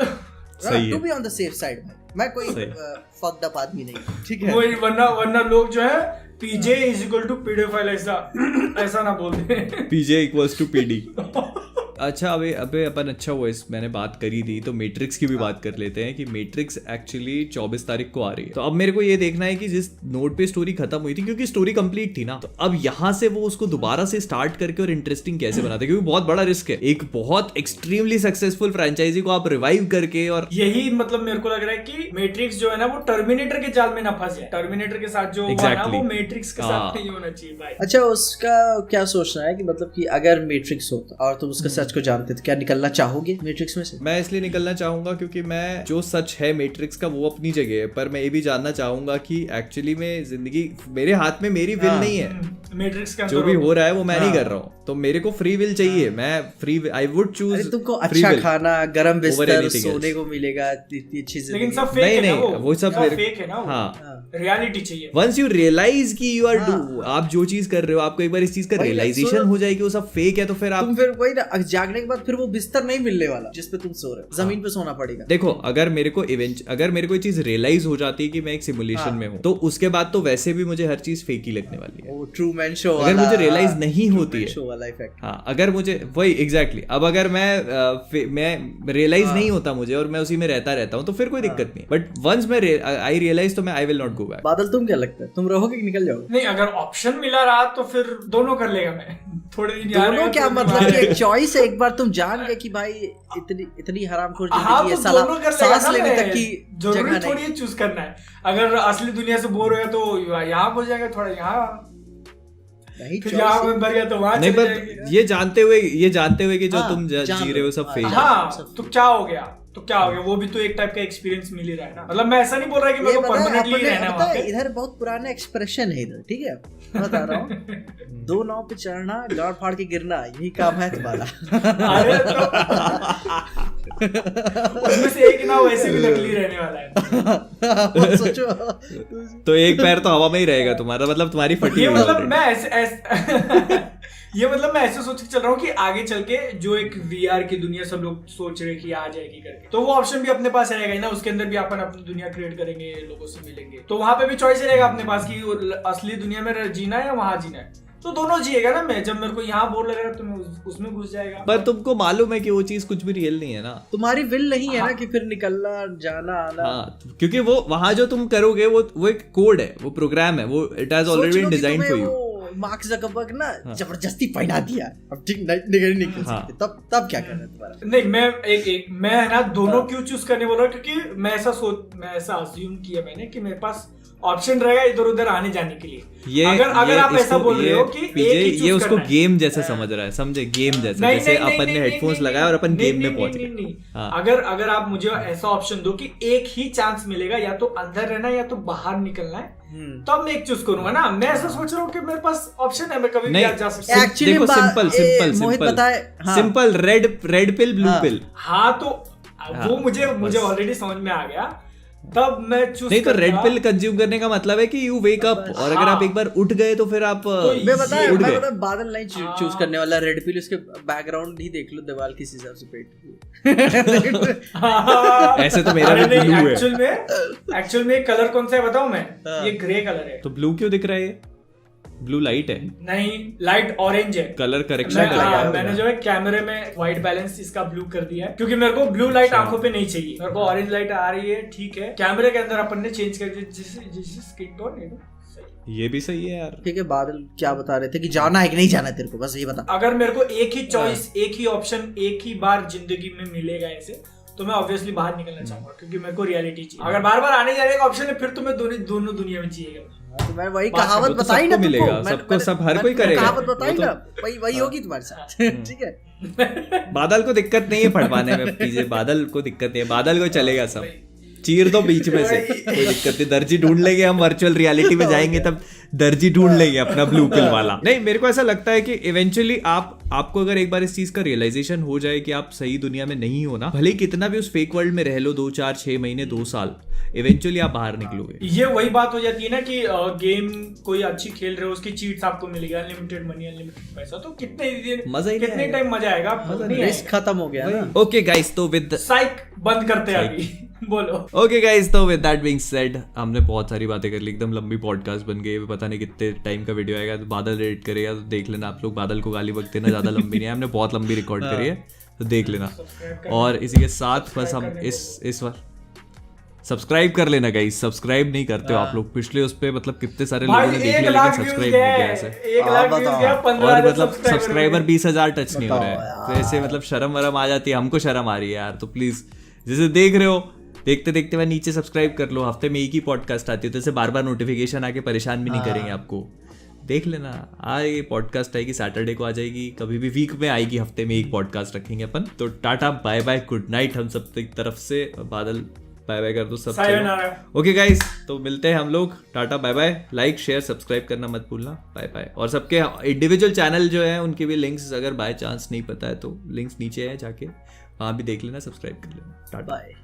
सही है, to be on the safe side. मैं कोई फक्ड अप आदमी नहीं, ठीक है। वही वरना लोग जो है पीजे इज इक्वल टू पीडोफाइल ऐसा ना बोलते हैं। पीजे इक्वल्स टू पीडी। अच्छा अबे अपन अच्छा वॉइस मैंने बात करी थी, तो मैट्रिक्स की भी बात कर लेते हैं कि मैट्रिक्स एक्चुअली 24 तारीख को आ रही है। तो अब मेरे को ये देखना है कि जिस नोट पे स्टोरी खत्म हुई थी, क्योंकि स्टोरी कंप्लीट थी ना, तो अब यहाँ से वो उसको दोबारा से स्टार्ट करके और इंटरेस्टिंग कैसे बनाते, क्योंकि बहुत बड़ा रिस्क है। एक बहुत एक्सट्रीमली सक्सेसफुल फ्रेंचाइजी को आप रिवाइव करके, और यही मतलब मेरे को लग रहा है कि मैट्रिक्स जो है ना वो टर्मिनेटर के जाल में ना फंस जाए। टर्मिनेटर के साथ जो हुआ ना वो मैट्रिक्स के साथ नहीं होना चाहिए भाई। अच्छा, उसका क्या सोचना है कि मतलब कि अगर मैट्रिक्स होता और तुम उसका सच को जानते तो क्या निकलना चाहोगे मैट्रिक्स में से? मैं इसलिए निकलना चाहूंगा क्योंकि मैं जो सच है मैट्रिक्स का वो अपनी जगह है, पर मैं ये भी जानना चाहूंगा कि एक्चुअली में जिंदगी मेरे हाथ में मेरी विल नहीं है। मैट्रिक्स के अंदर जो भी हो रहा है वो मैं नहीं कर रहा हूँ, तो मेरे को फ्री विल चाहिए। मैं फ्री आई वुड चूज तुमको अच्छा खाना, गरम बिस्तर, सोने को मिलेगा, इतनी अच्छी जिंदगी। लेकिन सब फेक है ना, वो सब फेक है ना। हाँ, रियलिटी चाहिए। वंस यू रियलाइज कि यू आर आप जो चीज कर रहे हो, आपको एक बार इस चीज का रियलाइजेशन हो जाए कि वो सब फेक है, तो फिर आप फिर वही ना, जागने के बाद फिर वो बिस्तर नहीं मिलने वाला जिसपे तुम सो रहे हो, जमीन पे सोना पड़ेगा। देखो, अगर मेरे को ये चीज रियलाइज हो जाती है कि मैं एक सिमुलेशन में हूँ, तो उसके बाद तो वैसे भी मुझे हर चीज फेक ही लगने वाली है। ट्रू मैन शो अगर मुझे रियलाइज नहीं होती है, हाँ, अगर मुझे वही एग्जैक्टली, अब अगर मैं रियलाइज नहीं होता मुझे और मैं उसी में रहता हूँ, तो फिर कोई दिक्कत नहीं। बट वंस मैं आई रियलाइज, तो मैं I will not go back. बादल, तुम क्या लगता है, तुम रहोगे कि निकल जाओगे? नहीं, अगर ऑप्शन मिला रहा तो फिर दोनों कर लेगा मैं। थोड़े दिन दोनों क्या मतलब कि एक चॉइस है, एक बार तुम जान गए कि भाई इतनी हरामखोर जिंदगी है, साला सांस लेने तक की जगह नहीं। थोड़ी चूज करना है। अगर असली दुनिया से बोर हो गया तो यहाँ हो जाएगा, थोड़ा यहाँ नहीं, यहाँ में भर गया तो वहां नहीं। पर ये जानते हुए कि जो तुम जी रहे हो सब फेक है। हाँ, तो क्या हो गया, वो भी तो एक टाइप का एक्सपीरियंस मिल ही रहा है ना। मतलब मैं ऐसा नहीं बोल रहा कि मेरे को परमानेंटली रहना है वहां पे। इधर बहुत पुराना एक्सप्रेशन है इधर, ठीक है, मैं बता रहा हूँ। 2 नाव पे चढ़ना, गाड़ फाड़ के गिरना, यही काम है तुम्हारा। उसमें से एक नाव वैसे भी नकली रहने वाला है। सोचो, तो एक पैर तो हवा में ही रहेगा तुम्हारा, मतलब तुम्हारी फटी हुई। मतलब मैं मैं ऐसे सोच के चल रहा हूँ कि आगे चल के जो एक VR की दुनिया सब लोग सोच रहे कि आ जाएगी करके, तो वो ऑप्शन भी अपने पास रहेगा ना। उसके अंदर भी अपन अपनी दुनिया क्रिएट करेंगे, लोगों से मिलेंगे, तो वहां पे भी चॉइस रहेगा अपने पास कि असली दुनिया में जीना है या वहां जीना है। तो दोनों जिएगा ना। मैं जब मेरे को यहाँ बोर लगेगा तो मैं उसमें घुस जाएगा। पर तुमको मालूम है कि वो चीज कुछ भी रियल नहीं है ना, तुम्हारी विल नहीं है ना कि फिर निकलना, जाना, आना। हाँ, क्योंकि वो वहां जो तुम करोगे वो एक कोड है, वो प्रोग्राम है, वो it has already been designed for you. Mark Zuckerberg ना जबरदस्ती पहना दिया, अब ठीक नहीं निकल सकते, तब क्या करना है तुम्हारा? नहीं, मैं ना दोनों क्यों चूज करने बोल रहा हूँ, क्योंकि मैं ऐसा अज्यूम किया मैंने कि मेरे पास ऑप्शन रहेगा इधर उधर आने जाने के लिए। अगर आप ऐसा बोल रहे हो कि ये उसको गेम जैसा समझ रहा है, समझे? गेम जैसा, जैसे अपन ने हेडफोन्स लगाया और अपन गेम में पहुंच गए। अगर आप मुझे ऐसा ऑप्शन दो कि एक ही चांस मिलेगा, या तो अंदर रहना या तो बाहर निकलना है, तब मैं एक चूज करूंगा ना। मैं ऐसा सोच रहा हूँ कि मेरे पास ऑप्शन है, मैं कभी भी जा सकता हूँ। देखो, simple red pill, blue pill. हाँ, तो वो मुझे ऑलरेडी समझ में आ गया, तब मैं चूज नहीं। तो रेड पिल कंज्यूम करने का मतलब है कि यू वेक अप, और अगर आप एक बार उठ गए तो फिर आप मैं बता बादल नहीं चूज करने वाला रेड पिल। उसके बैकग्राउंड ही देख लो, दीवार किस हिसाब से पेट। ऐसे तो मेरा भी ब्लू है। एक्चुअल में कलर कौन सा है बताऊं मैं? ये ग्रे कलर है। तो ब्लू क्यों दिख रहा है? ब्लू लाइट है। नहीं, लाइट ऑरेंज है। कलर करेक्शन मैंने जो है कैमरे में व्हाइट बैलेंस इसका ब्लू कर दिया है, क्योंकि मेरे को ब्लू लाइट आंखों पे नहीं चाहिए। मेरे को ऑरेंज लाइट आ रही है, ठीक है। कैमरे के अंदर अपन ने चेंज कर दिया जिस स्किन टोन है। ये भी सही है यार। ठीक है, बादल क्या बता रहे थे कि जाना है कि नहीं जाना है तेरे को, बस ये बता। अगर मेरे को एक ही चॉइस, एक ही ऑप्शन, एक ही बार जिंदगी में मिलेगा ऐसे, तो मैं ऑब्वियसली बाहर निकलना चाहूंगा, क्योंकि मेरे को रियलिटी चाहिए। अगर बार बार आने जाने का ऑप्शन है, फिर तो मैं दोनों दुनिया में जिएगा। तो मैं वही कहावत बताई ना तुमको, सबको सब हर कोई करेगा। कहावत बताई ना, वही होगी तुम्हारे साथ। ठीक है, बादल को दिक्कत नहीं है फटवाने में, पीछे बादल को दिक्कत नहीं है, बादल को चलेगा सब। चीर दो बीच में से, कोई दिक्कत नहीं। दर्जी ढूंढ लेंगे हम, वर्चुअल रियलिटी में जाएंगे तब दर्जी ढूंढ लेंगे अपना ब्लू पिल वाला। नहीं, मेरे को ऐसा लगता है कि इवेंचुअली आपको अगर एक बार इस चीज का रियलाइजेशन हो जाए कि आप सही दुनिया में नहीं हो ना, भले ही कितना भी उस फेक वर्ल्ड में रह लो 2, 4, 6 महीने, 2 साल, इवेंचुअली आप बाहर निकलोगे। ये वही बात हो जाती है ना कि गेम कोई अच्छी खेल रहे हो, उसकी चीट्स आपको मिलेगी, अनलिमिटेड मनी, अनलिमिटेड पैसा, तो कितने टाइम मजा आएगा, रिस्क खत्म हो गया ना। ओके गाइस, तो विद साइक बंद करते हैं अभी। बोलो। ओके गाइस, तो विद दैट बीइंग सेड, हमने बहुत सारी बातें कर ली, एकदम लंबी पॉडकास्ट बन गई। पता नहीं कितने टाइम का वीडियो आएगा, तो बादल एडिट करेगा, तो देख लेना आप लोग। बादल को गाली बकते ना, ज्यादा लंबी नहीं है, हमने बहुत लंबी रिकॉर्ड करी है, तो देख लेना। और इसी के साथ बस हम इस बार सब्सक्राइब कर लेना गाइस। सब्सक्राइब नहीं करते हो आप लोग, पिछले उस पे मतलब कितने सारे लोगों ने देख लिया, लेकिन सब्सक्राइब नहीं किया ऐसे। और मतलब सब्सक्राइबर 20,000 टच नहीं हो रहा है, तो ऐसे मतलब शर्म वरम आ जाती है, हमको शर्म आ रही है यार। तो प्लीज, जैसे देख रहे हो, देखते देखते मैं नीचे सब्सक्राइब कर लो। हफ्ते में एक ही पॉडकास्ट आती है, तो ऐसे बार बार नोटिफिकेशन आके परेशान भी नहीं करेंगे आपको। देख लेना, ये पॉडकास्ट आएगी सैटरडे को, आ जाएगी, कभी भी वीक में आएगी, हफ्ते में एक पॉडकास्ट रखेंगे अपन। तो tata, bye bye, good night हम सब की तरफ से। बादल बाय बाय कर दो सब। सायोनारा। ओके गाइस, तो मिलते हैं हम लोग, tata bye bye. Like share subscribe करना मत भूलना, बाय बाय। और सबके इंडिविजुअल चैनल जो है उनके भी लिंक्स अगर बाय चांस नहीं पता है तो लिंक्स नीचे है, जाके वहाँ भी देख लेना, सब्सक्राइब कर लेना। टाटा बाय।